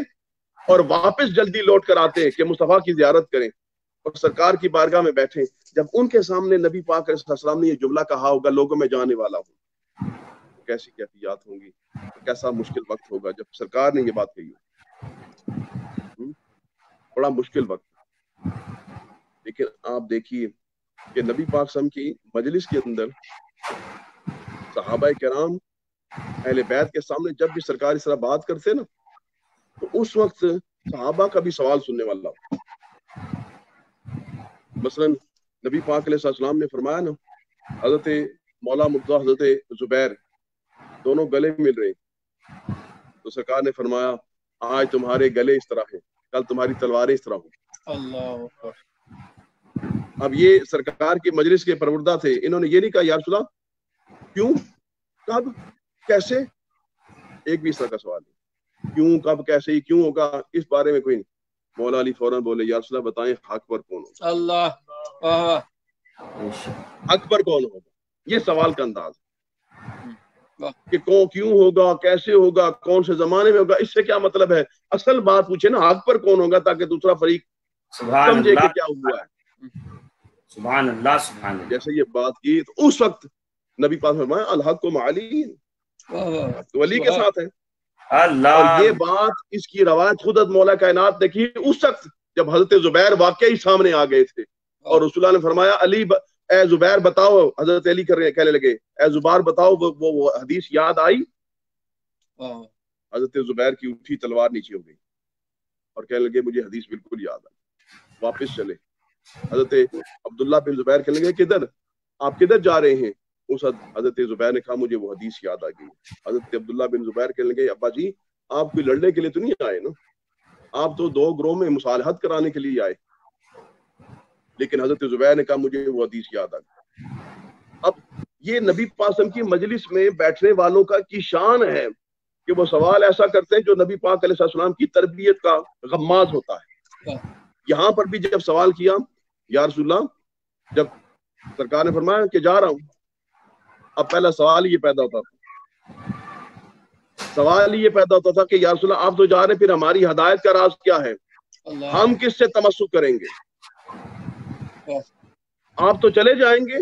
اور واپس جلدی لوٹ کر آتے کہ مصطفیٰ کی زیارت کریں اور سرکار کی بارگاہ میں بیٹھیں، جب ان کے سامنے نبی پاک علیہ السلام نے یہ جملہ کہا ہوگا لوگوں میں جانے والا ہوں، کیسی کیفیات ہوں گی، کیسا مشکل وقت ہوگا جب سرکار نے یہ بات کہی ہو، بڑا مشکل وقت۔ لیکن آپ دیکھیے کہ نبی پاک صلی اللہ علیہ وسلم کی مجلس کے اندر صحابہ کرام اہل بیت کے سامنے جب بھی سرکار اس طرح بات کرتے نا تو اس وقت صحابہ کا بھی سوال سننے والا ہو۔ مثلا نبی پاک علیہ السلام نے فرمایا نا، حضرت مولا مرتضیٰ حضرت زبیر دونوں گلے مل رہے ہیں، تو سرکار نے فرمایا آج تمہارے گلے اس طرح ہیں، کل تمہاری تلواریں اس طرح ہوں۔ اللہ اکبر۔ اب یہ سرکار کی مجلس کے پروردہ تھے، انہوں نے یہ نہیں کہا یا رسول اللہ کیوں، کب، کیسے، ایک بھی اس طرح کا سوال نہیں، کیوں، کب، کیسے، کیوں ہوگا، اس بارے میں کوئی نہیں۔ مولا علی فوراً بولے یا رسول اللہ بتائیں حق پر کون ہوگا، اللہ حق پر کون ہوگا، یہ سوال کا انداز ہے کہ کون، کیوں ہوگا، کیسے ہوگا، کون سے زمانے میں ہوگا، اس سے کیا مطلب ہے، اصل بات پوچھے نا حق پر کون ہوگا تاکہ دوسرا فریق سمجھے کہ کیا ہوا ہے۔ سبحان اللہ، سبحان اللہ۔ جیسے یہ بات کی تو اس وقت نبی پاک فرمایا الحق مع علی، ولی کے ساتھ ہے۔ اللہ، اور یہ بات اس کی روایت خود مولا کائنات نے کی اس وقت جب حضرت زبیر واقعی سامنے آ گئے تھے اور رسول اللہ نے فرمایا علی اے زبیر بتاؤ، حضرت علی کہنے لگے اے زبیر بتاؤ وہ حدیث یاد آئی؟ حضرت زبیر کی اٹھی تلوار نیچے ہو گئی اور کہنے لگے مجھے حدیث بالکل یاد آئی۔ واپس چلے، حضرت عبداللہ بن زبیر کہنے لگے کدھر، آپ کدھر جا رہے ہیں؟ اس حضرت زبیر نے کہا مجھے وہ حدیث یاد آ گئی۔ حضرت عبداللہ بن زبیر کہنے لگے ابا جی آپ کوئی لڑنے کے لیے تو نہیں آئے نا، آپ تو دو گروہ میں مصالحت کرانے کے لیے آئے۔ لیکن حضرت زبیر نے کہا مجھے وہ حدیث یاد آ گئی۔ اب یہ نبی پاک صلی اللہ علیہ وسلم کی مجلس میں بیٹھنے والوں کا کی شان ہے کہ وہ سوال ایسا کرتے ہیں جو نبی پاک علیہ السلام کی تربیت کا غماز ہوتا ہے۔ یہاں پر بھی جب سوال کیا یا رسول اللہ، جب سرکار نے فرمایا کہ جا رہا ہوں، اب پہلا سوال یہ پیدا ہوتا تھا کہ یا رسول اللہ آپ تو جا رہے، پھر ہماری ہدایت کا راز کیا ہے، ہم کس سے تمسک کریں گے؟ آپ تو چلے جائیں گے،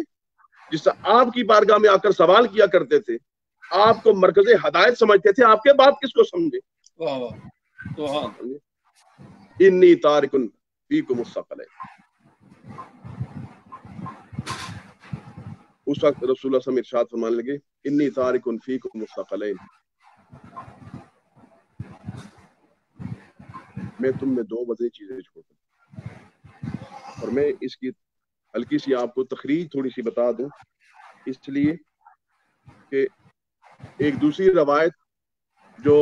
جس سے آپ کی بارگاہ میں آ کر سوال کیا کرتے تھے، آپ کو مرکز ہدایت سمجھتے تھے، آپ کے بات کس کو سمجھے؟ انی تارک فیکم الثقلین۔ اس وقت رسول اللہ صلی اللہ علیہ وسلم ارشاد فرمانے لگے انی تارک فیکم الثقلین، میں تم میں دو وزنی چیزیں چھوڑتا ہوں۔ اور میں اس کی ہلکی سی آپ کو تخریج تھوڑی سی بتا دوں، اس لیے کہ ایک دوسری روایت جو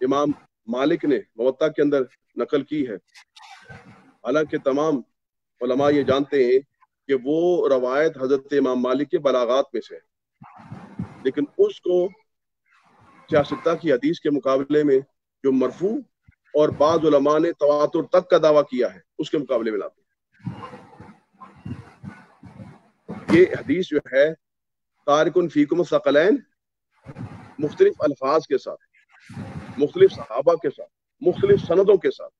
امام مالک نے موطا کے اندر نقل کی ہے، حالانکہ تمام علماء یہ جانتے ہیں کہ وہ روایت حضرت امام مالک کے بلاغات میں سے ہے، لیکن اس کو سیاستہ کی حدیث کے مقابلے میں جو مرفوع اور بعض علماء نے تواتر تک کا دعویٰ کیا ہے اس کے مقابلے میں لاتے ہیں۔ یہ حدیث جو ہے تارکن فیکم الثقلین مختلف الفاظ کے ساتھ، مختلف صحابہ کے ساتھ، مختلف سندوں کے ساتھ،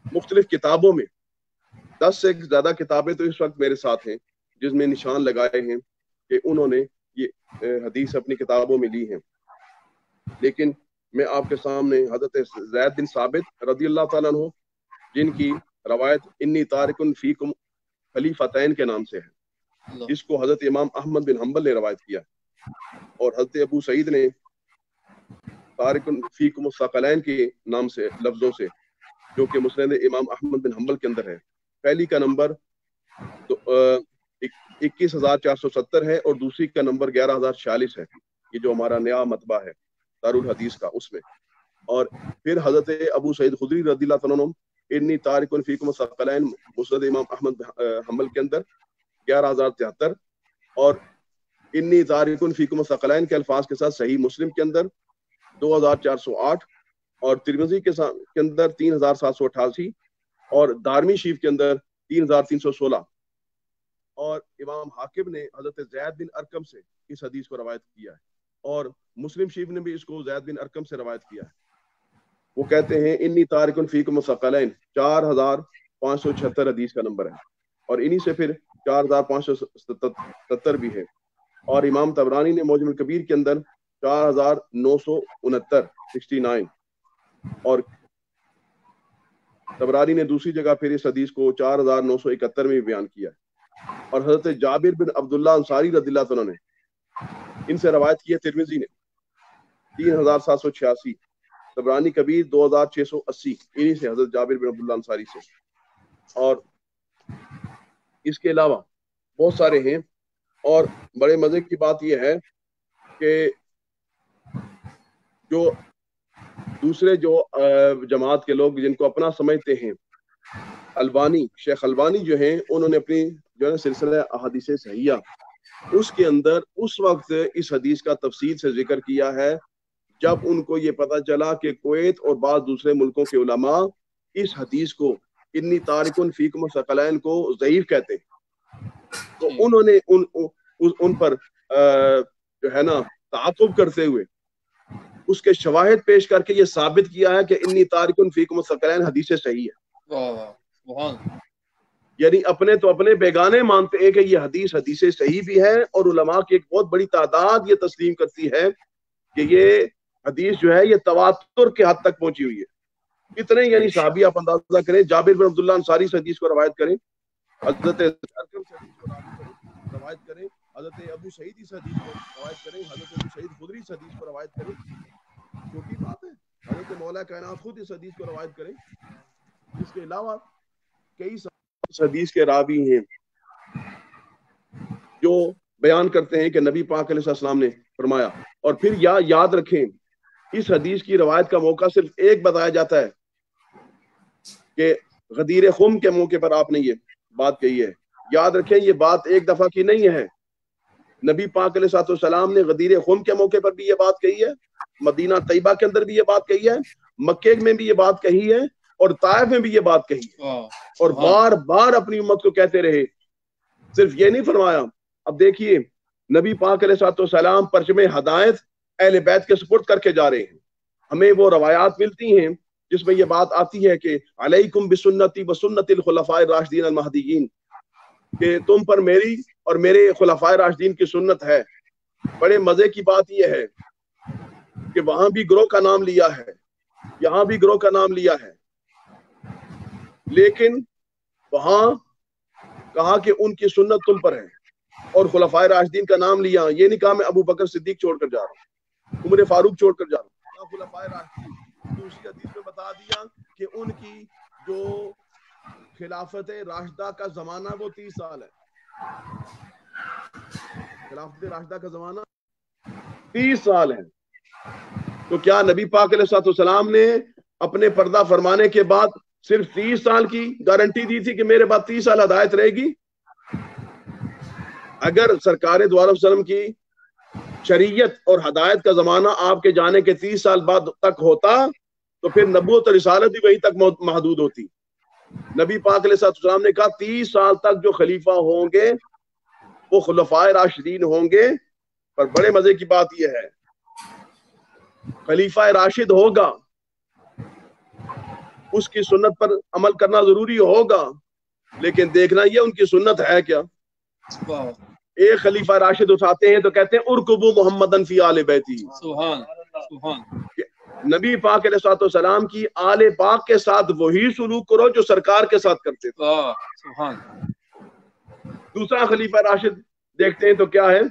مختلف کتابوں میں 10 سے زیادہ کتابیں تو اس وقت میرے ساتھ ہیں جس میں نشان لگائے ہیں کہ انہوں نے یہ حدیث اپنی کتابوں میں لی ہیں۔ لیکن میں آپ کے سامنے حضرت زید بن ثابت رضی اللہ تعالیٰ عنہ جن کی روایت انی تارکن فیکم خلیفتین کے نام سے ہے، جس کو حضرت امام احمد بن حنبل نے روایت کیا، اور حضرت ابو سعید نے تارکن فیکم الثقلین کے نام سے لفظوں سے، جو کہ مسند امام احمد بن حنبل کے اندر ہے، پہلی کا نمبر 21,470 ہے اور دوسری کا نمبر 11,046 ہے، یہ جو ہمارا نیا مطبع ہے دارالحدیث کا اس میں۔ اور پھر حضرت ابو سعید خدری رضی اللہ عنہ انی تارکن فیکم الثقلین مسند امام احمد بن حنبل کے اندر 11,073، اور انی تارکن فیکم الثقلین کے الفاظ کے ساتھ صحیح مسلم کے اندر 2,408 اور ترمذی کے اندر 3,788 اور دارمی شریف کے اندر 3,316، اور امام حاکم نے حضرت زید بن ارقم سے اس حدیث کو روایت کیا ہے اور مسلم شریف نے بھی اس کو زید بن ارقم سے روایت کیا ہے. وہ کہتے ہیں انی تارکن فیکم ثقلین 4576 حدیث کا نمبر ہے, اور انہی سے پھر 4577 بھی ہے. اور امام طبرانی نے معجم الکبیر کے اندر 4969 اور طبرانی نے دوسری جگہ پھر اس حدیث کو 4971 میں بیان کیا ہے. اور حضرت جابر بن عبداللہ انصاری رضی اللہ عنہ نے ان سے روایت کی ہے ترمذی نے 3786, طبرانی کبیر 2680, انہی سے حضرت جابر بن عبداللہ انصاری سے. اور اس کے علاوہ بہت سارے ہیں. اور بڑے مزے کی بات یہ ہے کہ جو دوسرے جو جماعت کے لوگ جن کو اپنا سمجھتے ہیں, البانی, شیخ البانی جو ہیں, انہوں نے اپنی جو ہے سلسلہ احادیث صحیحہ اس کے اندر اس وقت اس حدیث کا تفصیل سے ذکر کیا ہے جب ان کو یہ پتہ چلا کہ کویت اور بعض دوسرے ملکوں کے علماء اس حدیث کو انی تارکن فیکم ثقلین کو ضعیف کہتے ہیں. تو انہوں نے ان پر جو ہے نا تعاقب کرتے ہوئے اس کے شواہد پیش کر کے یہ ثابت کیا ہے کہ انی تارکن فیکم ثقلین حدیث صحیح ہے. یعنی اپنے تو اپنے بیگانے مانتے ہیں کہ یہ حدیث صحیح بھی ہے, اور علماء کی ایک بہت بڑی تعداد یہ تسلیم کرتی ہے کہ یہ حدیث جو ہے یہ تواتر کے حد تک پہنچی ہوئی ہے. کتنے یعنی صحابی آپ اندازہ کریں, جابر بن عبداللہ انصاری سے حدیث کو روایت کریں, حضرت ارقم سے حدیث کو روایت کریں, حضرت ابو سعید سے حدیث کو روایت کریں, حضرت ابو سعید خدری سے حدیث کو روایت کریں. چھوٹی بات ہے. حضرت مولا کائنات خود اس حدیث کو روایت کریں. اس کے علاوہ کئی حدیث کے راوی ہیں جو بیان کرتے ہیں کہ نبی پاک علیہ السلام نے فرمایا. اور پھر یاد رکھیں اس حدیث کی روایت کا موقع صرف ایک بتایا جاتا ہے کہ غدیر خم کے موقع پر آپ نے یہ بات کہی ہے. یاد رکھیں یہ بات ایک دفعہ کی نہیں ہے. نبی پاک علیہ السلام نے غدیر خم کے موقع پر بھی یہ بات کہی ہے, مدینہ طیبہ کے اندر بھی یہ بات کہی ہے, مکے میں بھی یہ بات کہی ہے, اور طائف میں بھی یہ بات کہی ہے, اور بار بار اپنی امت کو کہتے رہے. صرف یہ نہیں فرمایا. اب دیکھیے نبی پاک علیہ السلام پرچم ہدایت اہل بیت کے سپرد کر کے جا رہے ہیں. ہمیں وہ روایات ملتی ہیں جس میں یہ بات آتی ہے کہ علیکم بسنتی وسنت الخلفاء الراشدین المہدیین, کہ تم پر میری اور میرے خلفائے راشدین کی سنت ہے. بڑے مزے کی بات یہ ہے کہ وہاں بھی گروہ کا نام لیا ہے, یہاں بھی گروہ کا نام لیا ہے, لیکن وہاں کہا کہ ان کی سنت تم پر ہے, اور خلفائے راشدین کا نام لیا. یہ نہیں کہا میں ابو بکر صدیق چھوڑ کر جا رہا ہوں, عمر فاروق چھوڑ کر جا رہا ہوں. خلفائے راشدین دوسری حدیث میں بتا دیا کہ ان کی جو خلافت راشدہ کا زمانہ وہ 30 سال ہے. خلافت راشدہ کا زمانہ 30 سال ہے. تو کیا نبی پاک علیہ السلام نے اپنے پردہ فرمانے کے بعد صرف 30 سال کی گارنٹی دی تھی کہ میرے بعد 30 سال ہدایت رہے گی؟ اگر سرکار دو عالم وسلم کی شریعت اور ہدایت کا زمانہ آپ کے جانے کے 30 سال بعد تک ہوتا تو پھر نبوت اور رسالت بھی وہیں تک محدود ہوتی. نبی پاک علیہ السلام نے کہا 30 سال تک جو خلیفہ ہوں گے وہ خلفائے راشدین ہوں گے. پر بڑے مزے کی بات یہ ہے خلیفہ راشد ہوگا, اس کی سنت پر عمل کرنا ضروری ہوگا, لیکن دیکھنا یہ ان کی سنت ہے کیا. ایک خلیفہ راشد اٹھاتے ہیں تو کہتے ہیں ارکبو محمدن فی آل بیتی. نبی پاک علیہ السلام کی آل پاک کے ساتھ وہی سلوک کرو جو سرکار کے ساتھ کرتے تھے. دوسرا خلیفہ راشد دیکھتے ہیں تو کیا ہے,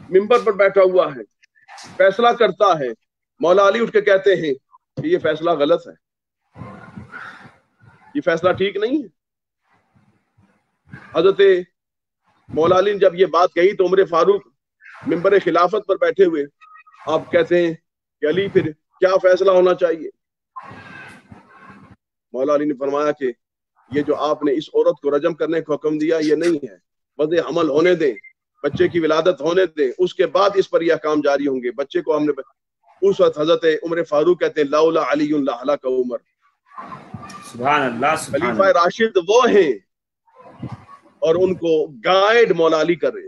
منبر پر بیٹھا ہوا ہے, فیصلہ کرتا ہے. مولا علی اٹھ کے کہتے ہیں کہ یہ فیصلہ غلط ہے, یہ فیصلہ ٹھیک نہیں ہے. حضرت مولا علی نے جب یہ بات کہی تو عمر فاروق منبر خلافت پر بیٹھے ہوئے آپ کہتے ہیں کہ علی پھر کیا فیصلہ ہونا چاہیے. مولا علی نے فرمایا کہ یہ جو آپ نے اس عورت کو رجم کرنے کا حکم دیا یہ نہیں ہے, وضع حمل ہونے دیں, بچے کی ولادت ہونے دیں, اس کے بعد اس پر یہ احکام جاری ہوں گے. بچے کو ہم نے اس وقت حضرت عمر فاروق کہتے ہیں لولا علی لہلک عمر. سبحان اللہ. خلیفہ راشد وہ ہیں اور ان کو گائیڈ مولا علی کر رہے.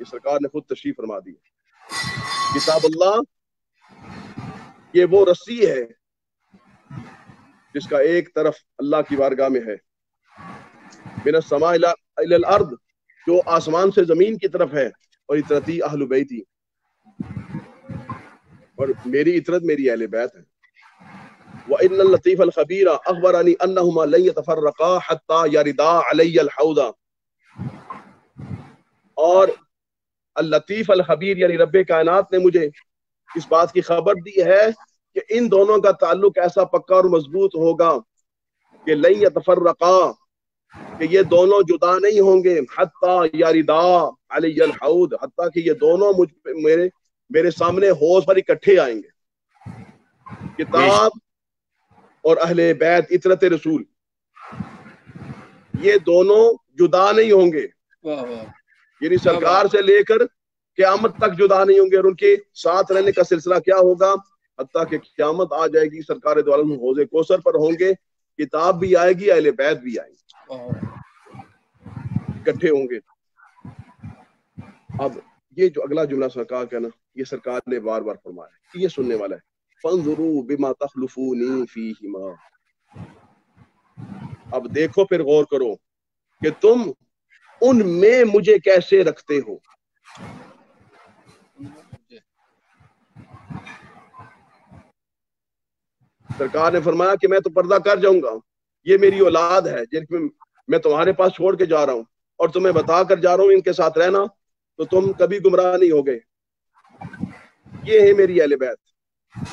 یہ سرکار نے خود تشریف فرما دی. کتاب اللہ یہ وہ رسی ہے جس کا ایک طرف اللہ کی بارگاہ میں ہے، من السماء الی الارض، جو آسمان سے زمین کی طرف ہے، اور اطرتی اہل بیتی، اور میری اطرت میری اہل بیت ہے. وَإِنَّ اللَّطِيفَ الْخَبِيرَ أَخْبَرَنِي أَنَّهُمَا لَن يَتَفَرَّقَا حَتَّى يَرِدَا عَلَيَّ الْحَوْضَ. اور اللطیف الخبیر یعنی رب کائنات نے مجھے اس بات کی خبر دی ہے کہ ان دونوں کا تعلق ایسا پکا اور مضبوط ہوگا کہ لن یتفرقا، کہ یہ دونوں جدا نہیں ہوں گے، حتی یردا علی الحوض، حتیٰ کہ یہ دونوں میرے سامنے حوض پر اکٹھے آئیں گے. کتاب اور اہل بیت اطرت رسول یہ دونوں جدا نہیں ہوں گے، یعنی سرکار سے لے کر قیامت تک جدا نہیں ہوں گے، اور ان کے ساتھ رہنے کا سلسلہ کیا ہوگا حتیٰ کہ قیامت آ جائے گی. سرکار دو عالم حوض کوثر پر ہوں گے، کتاب بھی آئے گی، اہل بیت بھی آئیں گے، اکٹھے ہوں گے. اب یہ جو اگلا جملہ سرکار کا نا، یہ سرکار نے بار بار فرمایا ہے، یہ سننے والا ہے. فانظروا بما تخلفونی فیہما، اب دیکھو پھر غور کرو کہ تم ان میں مجھے کیسے رکھتے ہو. سرکار نے فرمایا کہ میں تو پردہ کر جاؤں گا، یہ میری اولاد ہے جن میں تمہارے پاس چھوڑ کے جا رہا ہوں، اور تمہیں بتا کر جا رہا ہوں ان کے ساتھ رہنا تو تم کبھی گمراہ نہیں ہوگے. یہ ہے میری اہل بیت،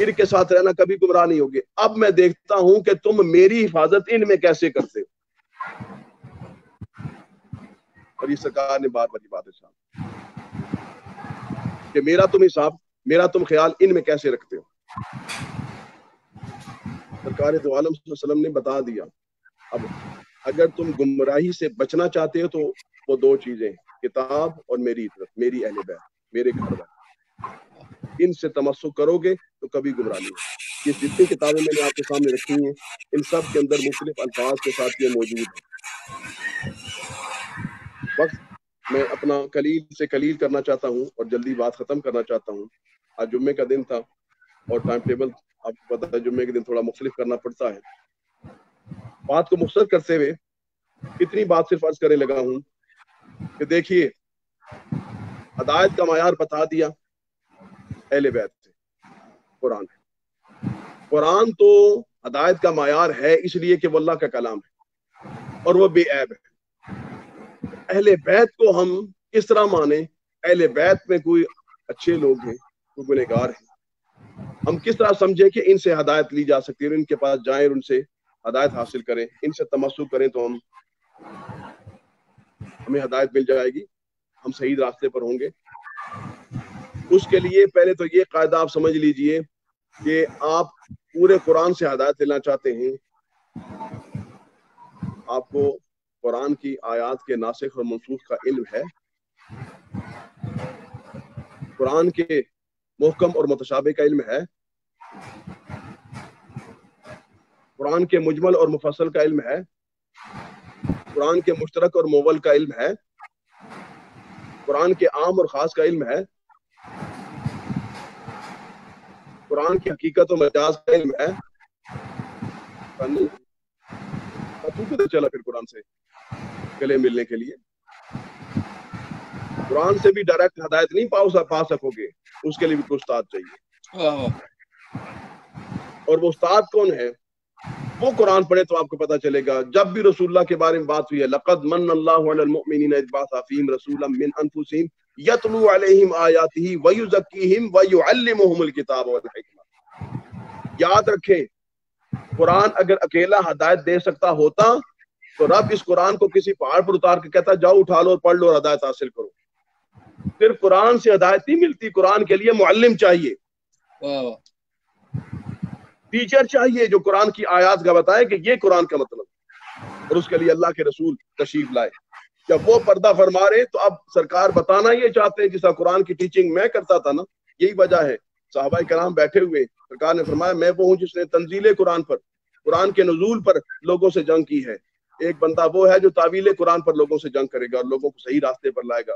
ان کے ساتھ رہنا کبھی گمراہ نہیں ہوگے. اب میں دیکھتا ہوں کہ تم میری حفاظت ان میں کیسے کرتے ہو. اور یہ سرکار نے بار بار یہ بات ہے کہ میرا تم خیال ان میں کیسے رکھتے ہو. سرکار دو عالم صلی اللہ علیہ وسلم نے بتا دیا. اب اگر تم گمراہی سے بچنا چاہتے ہو تو وہ دو چیزیں، کتاب اور میری اطرت، میری اہل بیت، میرے گھر والے، ان سے تمسک کرو گے تو کبھی گمراہ نہیں. یہ جتنی کتابیں میں نے آپ کے سامنے رکھی ہیں ان سب کے اندر مختلف الفاظ کے ساتھ یہ موجود ہے. وقت میں اپنا قلیل سے قلیل کرنا چاہتا ہوں اور جلدی بات ختم کرنا چاہتا ہوں. آج جمعے کا دن تھا اور ٹائم ٹیبل آپ کو پتہ ہے جمعے کے دن تھوڑا مختلف کرنا پڑتا ہے. بات کو مختصر کرتے ہوئے اتنی بات صرف عرض کرنے لگا ہوں کہ دیکھیے ہدایت کا معیار بتا دیا اہل بیت سے، قرآن ہے. قرآن تو ہدایت کا معیار ہے اس لیے کہ وہ اللہ کا کلام ہے اور وہ بے عیب ہے. اہل بیت کو ہم کس طرح مانیں؟ اہل بیت میں کوئی اچھے لوگ ہیں، کوئی گنہگار ہیں، ہم کس طرح سمجھیں کہ ان سے ہدایت لی جا سکتی ہے، ان کے پاس جائیں اور ان سے ہدایت حاصل کریں، ان سے تمسک کریں تو ہمیں ہدایت مل جائے گی، ہم صحیح راستے پر ہوں گے. اس کے لیے پہلے تو یہ قاعدہ آپ سمجھ لیجئے کہ آپ پورے قرآن سے ہدایت لینا چاہتے ہیں، آپ کو قرآن کی آیات کے ناسخ اور منسوخ کا علم ہے، قرآن کے محکم اور متشابہ کا علم ہے، قرآن کے مجمل اور مفصل کا علم ہے، قرآن کے مشترک اور مول کا علم ہے، قرآن کے عام اور خاص کا علم ہے، قرآن کی حقیقت و مجاز کا علم ہے. تو کدھر چلا پھر قرآن سے گلے ملنے کے لیے؟ قرآن سے بھی ڈائریکٹ ہدایت نہیں پا سکو گے، اس کے لیے بھی کوئی استاد چاہیے. اور وہ استاد کون ہے؟ وہ قرآن پڑھے تو آپ کو پتا چلے گا. جب بھی رسول اللہ کے بارے میں بات ہوئی ہے، لقد من اللہ علی المؤمنین اذ بعث فیہم رسولا من انفسہم یتلو علیہم آیاتہ ویزکیہم ویعلمہم الکتاب والحکمہ. یاد رکھیں قرآن اگر اکیلا ہدایت دے سکتا ہوتا تو رب اس قرآن کو کسی پہاڑ پر اتار کے کہتا جاؤ اٹھا لو اور پڑھ لو اور ہدایت حاصل کرو. صرف قرآن سے ہدایت نہیں ملتی، قرآن کے لیے معلم چاہیے، ٹیچر چاہیے جو قرآن کی آیات کا بتائے کہ یہ قرآن کا مطلب، اور اس کے لیے اللہ کے رسول تشریف لائے. جب وہ پردہ فرما رہے تو اب سرکار بتانا یہ چاہتے ہیں جیسا قرآن کی ٹیچنگ میں کرتا تھا نا. یہی وجہ ہے صحابہ کرام بیٹھے ہوئے، سرکار نے فرمایا میں وہ ہوں جس نے تنزیل قرآن پر، قرآن کے نزول پر لوگوں سے جنگ کی ہے. ایک بندہ وہ ہے جو تعویل قرآن پر لوگوں سے جنگ کرے گا اور لوگوں کو صحیح راستے پر لائے گا.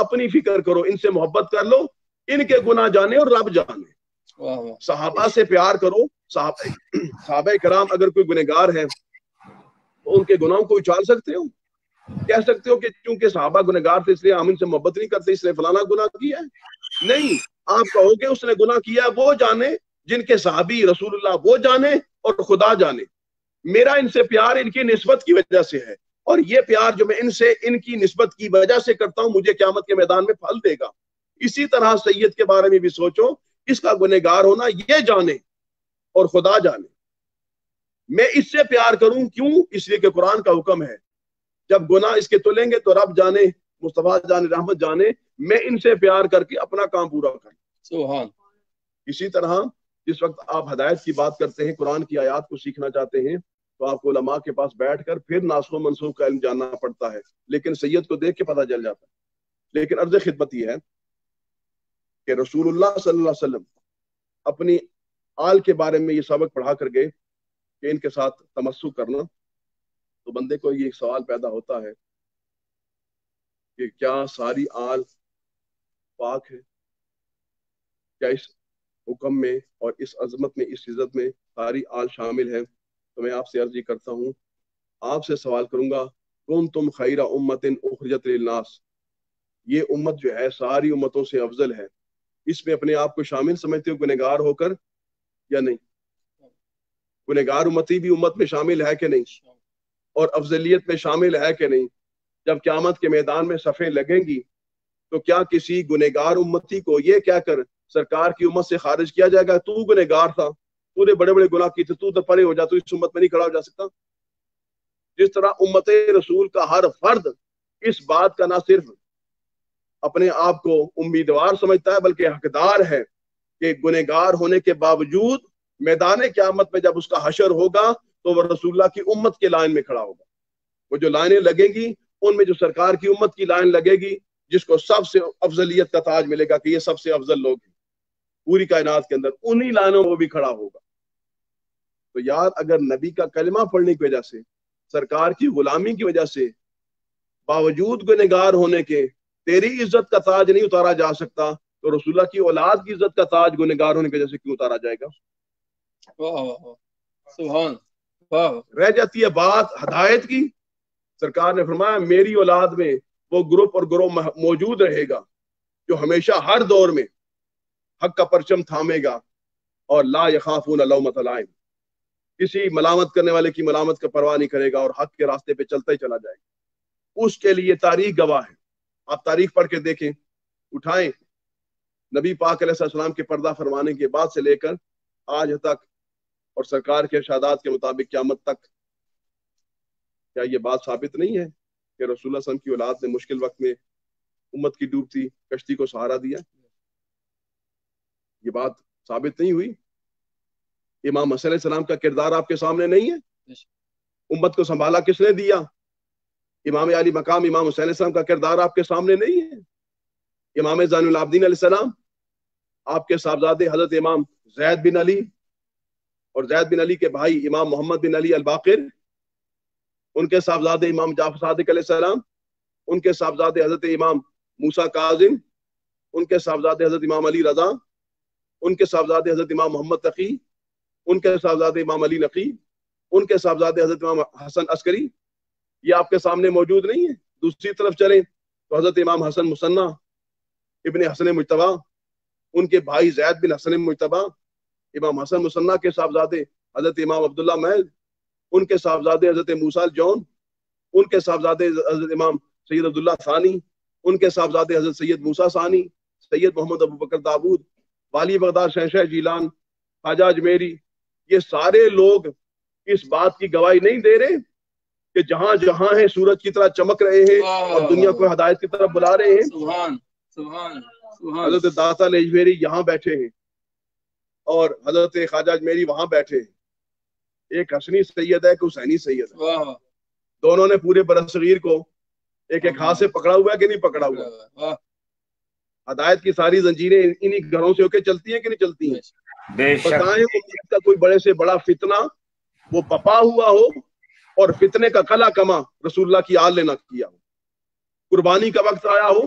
اپنی فکر کرو، ان سے محبت کر لو، ان کے گناہ جانے اور رب جانے۔ صحابہ سے پیار کرو، صحابہ کرام اگر کوئی گنہگار ہے تو ان کے گناہوں کو اچھال سکتے ہو؟ کہہ سکتے ہو کہ چونکہ صحابہ گنہگار تھے اس لیے ہم ان سے محبت نہیں کرتے، اس نے فلانا گناہ کیا ہے؟ نہیں، آپ کہو گے اس نے گناہ کیا ہے وہ جانے، جن کے صحابی رسول اللہ وہ جانے اور خدا جانے۔ میرا ان سے پیار ان کی نسبت کی وجہ سے ہے، اور یہ پیار جو میں ان کی نسبت کی وجہ سے کرتا ہوں مجھے قیامت کے میدان میں پھل دے گا۔ اسی طرح سید کے بارے میں بھی سوچو، اس کا گنہگار ہونا یہ جانے اور خدا جانے، میں اس سے پیار کروں، کیوں؟ اس لیے کہ قرآن کا حکم ہے جب گناہ اس کے تلیں گے تو رب جانے، مصطفیٰ جانے، رحمت جانے، میں ان سے پیار کر کے اپنا کام پورا کروں۔ سبحان۔ اسی طرح جس وقت آپ ہدایت کی بات کرتے ہیں، قرآن کی آیات کو سیکھنا چاہتے ہیں تو آپ کو علماء کے پاس بیٹھ کر پھر ناسخ و منسوخ کا علم جاننا پڑتا ہے، لیکن سید کو دیکھ کے پتہ چل جاتا ہے۔ لیکن عرض خدمت یہ ہے کہ رسول اللہ صلی اللہ علیہ وسلم اپنی آل کے بارے میں یہ سبق پڑھا کر گئے کہ ان کے ساتھ تمسک کرنا، تو بندے کو یہ سوال پیدا ہوتا ہے کہ کیا ساری آل پاک ہے؟ کیا اس حکم میں اور اس عظمت میں، اس عزت میں ساری آل شامل ہے؟ تو میں آپ سے عرض کرتا ہوں، آپ سے سوال کروں گا، کنتم خیر امت اخرجت للناس، یہ امت جو ہے ساری امتوں سے افضل ہے، اس میں اپنے آپ کو شامل سمجھتے ہو گنہگار ہو کر یا نہیں؟ گنہگار امتی بھی امت میں شامل ہے کہ نہیں؟ اور افضلیت میں شامل ہے کہ نہیں؟ جب قیامت کے میدان میں صفیں لگیں گی تو کیا کسی گنہگار امتی کو یہ کہہ کر سرکار کی امت سے خارج کیا جائے گا تو گنہگار تھا، تو نے بڑے بڑے گناہ کیے تھے، تو پرے ہو جا، تو اس امت میں نہیں کھڑا ہو جا سکتا؟ جس طرح امت رسول کا ہر فرد اس بات کا نہ صرف اپنے آپ کو امیدوار سمجھتا ہے بلکہ حقدار ہے کہ گنہگار ہونے کے باوجود میدان قیامت میں جب اس کا حشر ہوگا تو وہ رسول اللہ کی امت کے لائن میں کھڑا ہوگا۔ وہ جو لائنیں لگیں گی ان میں جو سرکار کی امت کی لائن لگے گی جس کو سب سے افضلیت کا تاج ملے گا کہ یہ سب سے افضل لوگ ہیں پوری کائنات کے اندر، انہی لائنوں میں وہ بھی کھڑا ہوگا۔ تو یار اگر نبی کا کلمہ پڑھنے کی وجہ سے، سرکار کی غلامی کی وجہ سے، باوجود گنہگار ہونے کے تیری عزت کا تاج نہیں اتارا جا سکتا تو رسول اللہ کی اولاد کی عزت کا تاج گنہگار ہونے کی وجہ سے کیوں اتارا جائے گا؟ سبحان۔ واہ۔ رہ جاتی ہے بات ہدایت کی۔ سرکار نے فرمایا میری اولاد میں وہ گروپ اور گروہ موجود رہے گا جو ہمیشہ ہر دور میں حق کا پرچم تھامے گا اور لا یخافون لومۃ لائم، کسی ملامت کرنے والے کی ملامت کا پرواہ نہیں کرے گا اور حق کے راستے پہ چلتا ہی چلا جائے گا۔ اس کے لیے تاریخ گواہ ہے، آپ تاریخ پڑھ کے دیکھیں، اٹھائیں نبی پاک علیہ السلام کے پردہ فرمانے کے بعد سے لے کر آج تک اور سرکار کے ارشادات کے مطابق قیامت تک، کیا یہ بات ثابت نہیں ہے کہ رسول اللہ صلی اللہ علیہ وسلم کی اولاد نے مشکل وقت میں امت کی ڈوبتی کشتی کو سہارا دیا؟ یہ بات ثابت نہیں ہوئی؟ امام حسن علیہ السلام کا کردار آپ کے سامنے نہیں ہے؟ امت کو سنبھالا کس نے دیا؟ امام علی مقام امام حسین علیہ السلام کا کردار آپ کے سامنے نہیں ہے؟ امام زین العابدین علیہ السلام، آپ کے صاحبزادے حضرت امام زید بن علی اور زید بن علی کے بھائی امام محمد بن علی الباقر، ان کے صاحبزادے امام جعفر صادق علیہ السلام، ان کے صاحبزادے حضرت امام موسیٰ کاظم، ان کے صاحبزادے حضرت امام علی رضا، ان کے صاحبزادے حضرت امام محمد تقی، ان کے صاحبزادے امام علی نقی، ان کے صاحبزادے حضرت امام حسن عسکری، یہ آپ کے سامنے موجود نہیں ہے؟ دوسری طرف چلیں تو حضرت امام حسن مصنع ابن حسن مجتبی، ان کے بھائی زید بن حسن مجتبی، امام حسن مصنع کے صاحبزادے حضرت امام عبداللہ محض، ان کے صاحبزادے حضرت موسیٰ الجون، ان کے صاحبزادے حضرت امام سید عبداللہ ثانی، ان کے صاحبزادے حضرت سید موسیٰ ثانی، سید محمد ابو بکر داود، والی بغداد شہنشاہ جیلان، خواجہ اجمیری، یہ سارے لوگ اس بات کی گواہی نہیں دے رہے کہ جہاں جہاں ہیں سورج کی طرح چمک رہے ہیں اور دنیا کو ہدایت کی طرف بلا رہے ہیں؟ سبحان سبحان سبحان۔ حضرت داتا اجمیری یہاں بیٹھے ہیں اور حضرت خواجہ اجمیری وہاں بیٹھے ہیں، ایک حسنی سید ہے کہ حسینی سید ہے، دونوں نے پورے برصغیر کو ایک ایک ہاتھ سے پکڑا ہوا ہے کہ نہیں پکڑا ہوا؟ ہدایت کی ساری زنجیریں انہی گھروں سے ہو کے چلتی ہیں کہ نہیں چلتی ہیں؟ بتائیں امت کا کوئی بڑے سے بڑا فتنہ وہ پپا ہوا ہو اور فتنے کا کلا کما رسول اللہ کی آل نے نہ کیا ہو، قربانی کا وقت آیا ہو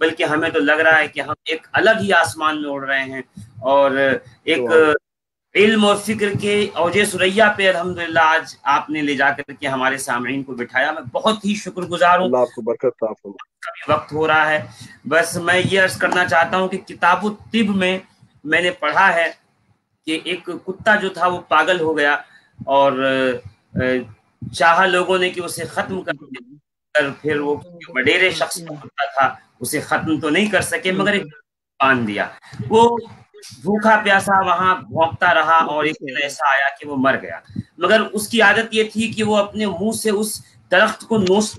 بلکہ ہمیں تو لگ رہا ہے کہ ہم ایک الگ ہی آسمان میں اڑ رہے ہیں، اور ایک علم اور فکر کے اوج ثریا پہ الحمدللہ آج آپ نے لے جا کر کے ہمارے سامعین کو بٹھایا. میں بہت ہی شکر گزار ہوں. اللہ آپ کو برکت عطا فرمائے. ابھی وقت ہو رہا ہے، بس میں یہ عرض کرنا چاہتا ہوں کہ کتاب الطب میں میں نے پڑھا ہے کہ ایک کتا جو تھا وہ پاگل ہو گیا، اور چاہا لوگوں نے کہ اسے ختم کر پھر وہ وڈیرے شخص کا کتا تھا اسے ختم تو نہیں کر سکے، مگر ایک باندھ دیا. وہ بھوکا پیاسا وہاں بھونکتا رہا، اور ایک دن ایسا آیا کہ وہ مر گیا. مگر اس کی عادت یہ تھی کہ وہ اپنے منہ سے اس درخت کو نوچ،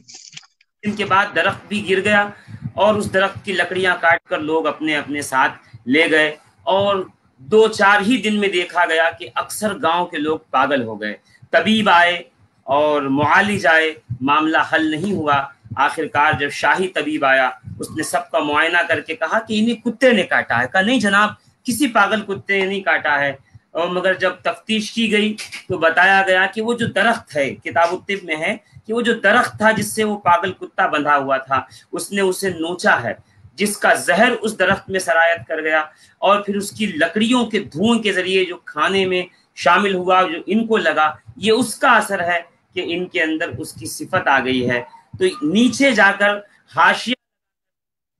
دن کے بعد درخت بھی گر گیا، اور اس درخت کی لکڑیاں کاٹ کر لوگ اپنے اپنے ساتھ لے گئے، اور 2-4 ہی دن میں دیکھا گیا کہ اکثر گاؤں کے لوگ پاگل ہو گئے. طبیب آئے اور معالج آئے، معاملہ حل نہیں ہوا. آخرکار جب شاہی طبیب آیا، اس نے سب کا معائنہ کر کے کہا کہ انہیں کتے نے کاٹا ہے. کہا نہیں جناب، کسی پاگل کتے نے نہیں کاٹا ہے. اور مگر جب تفتیش کی گئی تو بتایا گیا کہ وہ جو درخت ہے، کتاب الطب میں ہے کہ وہ جو درخت تھا جس سے وہ پاگل کتا بندھا ہوا تھا، اس نے اسے نوچا ہے، جس کا زہر اس درخت میں سرایت کر گیا، اور پھر اس کی لکڑیوں کے دھوئیں کے ذریعے جو کھانے میں شامل ہوا، جو ان کو لگا، یہ اس کا اثر ہے کہ ان کے اندر اس کی صفت آ گئی ہے. تو نیچے جا کر حاشیہ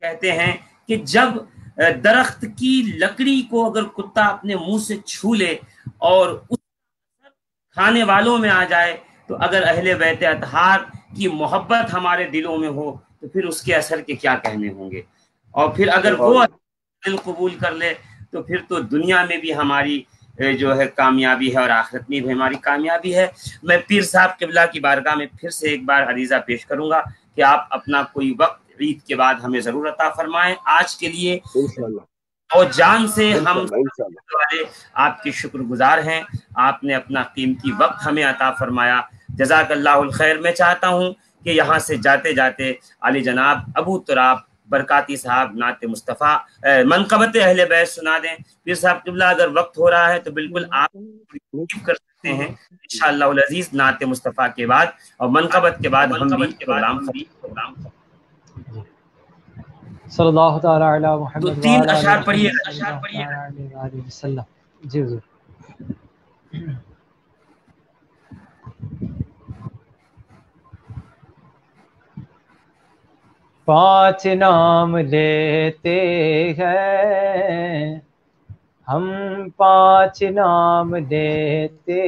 کہتے ہیں کہ جب درخت کی لکڑی کو اگر کتا اپنے منہ سے چھو لے اور اس کھانے والوں میں آ جائے، تو اگر اہل بیت اطہار کی محبت ہمارے دلوں میں ہو تو پھر اس کے اثر کے کیا کہنے ہوں گے. اور پھر اگر وہ دل قبول کر لے تو پھر تو دنیا میں بھی ہماری جو ہے کامیابی ہے، اور آخرت میں بھی ہماری کامیابی ہے. میں پیر صاحب قبلہ کی بارگاہ میں پھر سے ایک بار عریضہ پیش کروں گا کہ آپ اپنا کوئی وقت عید کے بعد ہمیں ضرور عطا فرمائیں. آج کے لیے انشاءاللہ اور جان سے ہم انشاءاللہ آپ کے شکر گزار ہیں. آپ نے اپنا قیمتی وقت ہمیں عطا فرمایا. جزاک اللہ الخیر. میں چاہتا ہوں کہ یہاں سے جاتے جاتے علی جناب ابو تراب برکاتی صاحب نعت مصطفیٰ منقبت اہل بیت سنا دیں. پیر صاحب قبلہ اگر وقت ہو رہا ہے تو بالکل آپ کر سکتے ہیں انشاءاللہ العزیز. نعت مصطفیٰ کے بعد اور منقبت کے بعد ہم بھی پروگرام صلی اللہ تعالی علی محمد تو 3 اشعار پڑھیے. وسلم. جی حضور. پانچ نام لیتے ہیں ہم، پانچ نام لیتے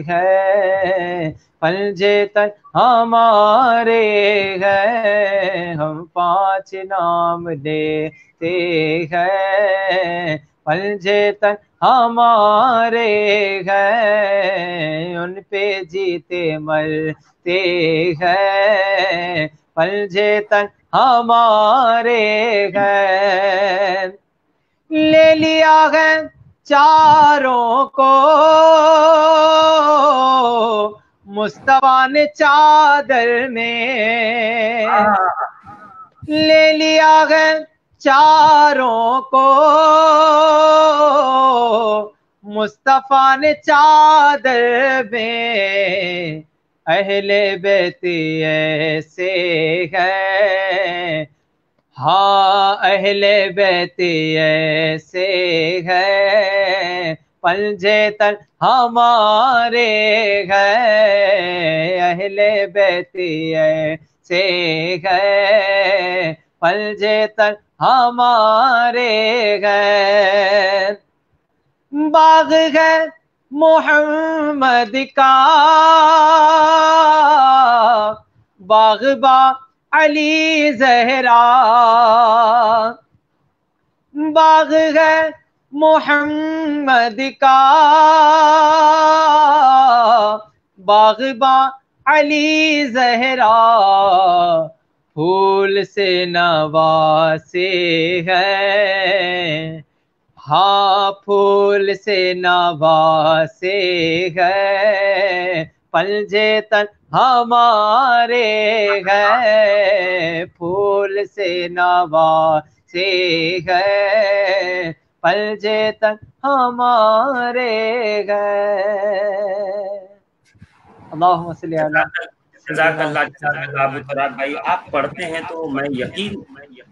ہیں، پنجے تن ہمارے ہیں. ہم پانچ نام لیتے ہیں، پنجے تن ہمارے ہیں، ان پہ جیتے مرتے ہیں، پنجے تن ہمارے ہیں. لے لیا ہے چاروں کو مصطفیٰ نے چادر میں، لے لیا ہے چاروں کو مصطفیٰ نے چادر میں. اہل بیت ایسے ہیں، ہاں اہل بیت ایسے ہیں، پنجے تن ہمارے ہیں. اہل بیت ایسے ہیں، پنجے تن ہمارے ہیں. باغ ہے محمد کا باغباں علی زہرا، باغ ہے محمد کا باغباں علی زہرا، پھول سے نواسے ہیں، ہاں پھول سے نواسے ہیں، پنجے تن ہمارے ہیں، پھول سے نواسے ہیں، پنجے تن ہمارے ہیں. اللہم صلی علی. جزاک اللہ. ابو تراب بھائی آپ پڑھتے ہیں تو میں یقین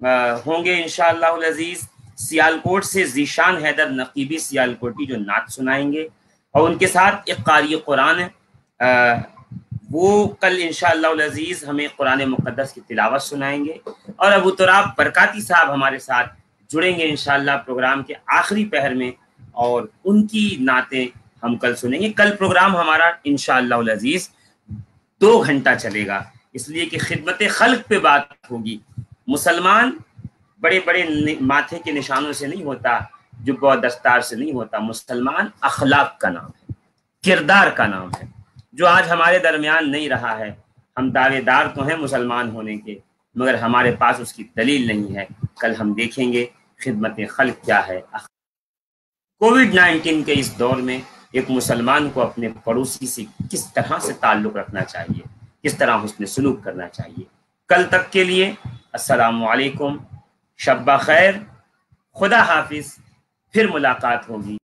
ہوں گے انشاءاللہ العزیز سیالکوٹ سے ذیشان حیدر نقیبی سیالکوٹی جو نعت سنائیں گے، اور ان کے ساتھ ایک قاری قرآن وہ کل انشاءاللہ العزیز ہمیں قرآن مقدس کی تلاوت سنائیں گے، اور ابو تراب برکاتی صاحب ہمارے ساتھ جڑیں گے انشاءاللہ پروگرام کے آخری پہر میں، اور ان کی نعتیں ہم کل سنیں گے۔ کل پروگرام ہمارا انشاءاللہ العزیز 2 گھنٹہ چلے گا، اس لیے کہ خدمت خلق پہ بات ہوگی۔ مسلمان بڑے بڑے ماتھے کے نشانوں سے نہیں ہوتا، جبہ و دستار سے نہیں ہوتا، مسلمان اخلاق کا نام ہے، کردار کا نام ہے، جو آج ہمارے درمیان نہیں رہا ہے۔ ہم دعوے دار تو ہیں مسلمان ہونے کے، مگر ہمارے پاس اس کی دلیل نہیں ہے۔ کل ہم دیکھیں گے خدمت خلق کیا ہے۔ کووڈ-19 کے اس دور میں ایک مسلمان کو اپنے پڑوسی سے کس طرح سے تعلق رکھنا چاہیے، کس طرح حسن سلوک کرنا چاہیے۔ کل تک کے لیے السلام علیکم، شب بخیر، خدا حافظ، پھر ملاقات ہوگی۔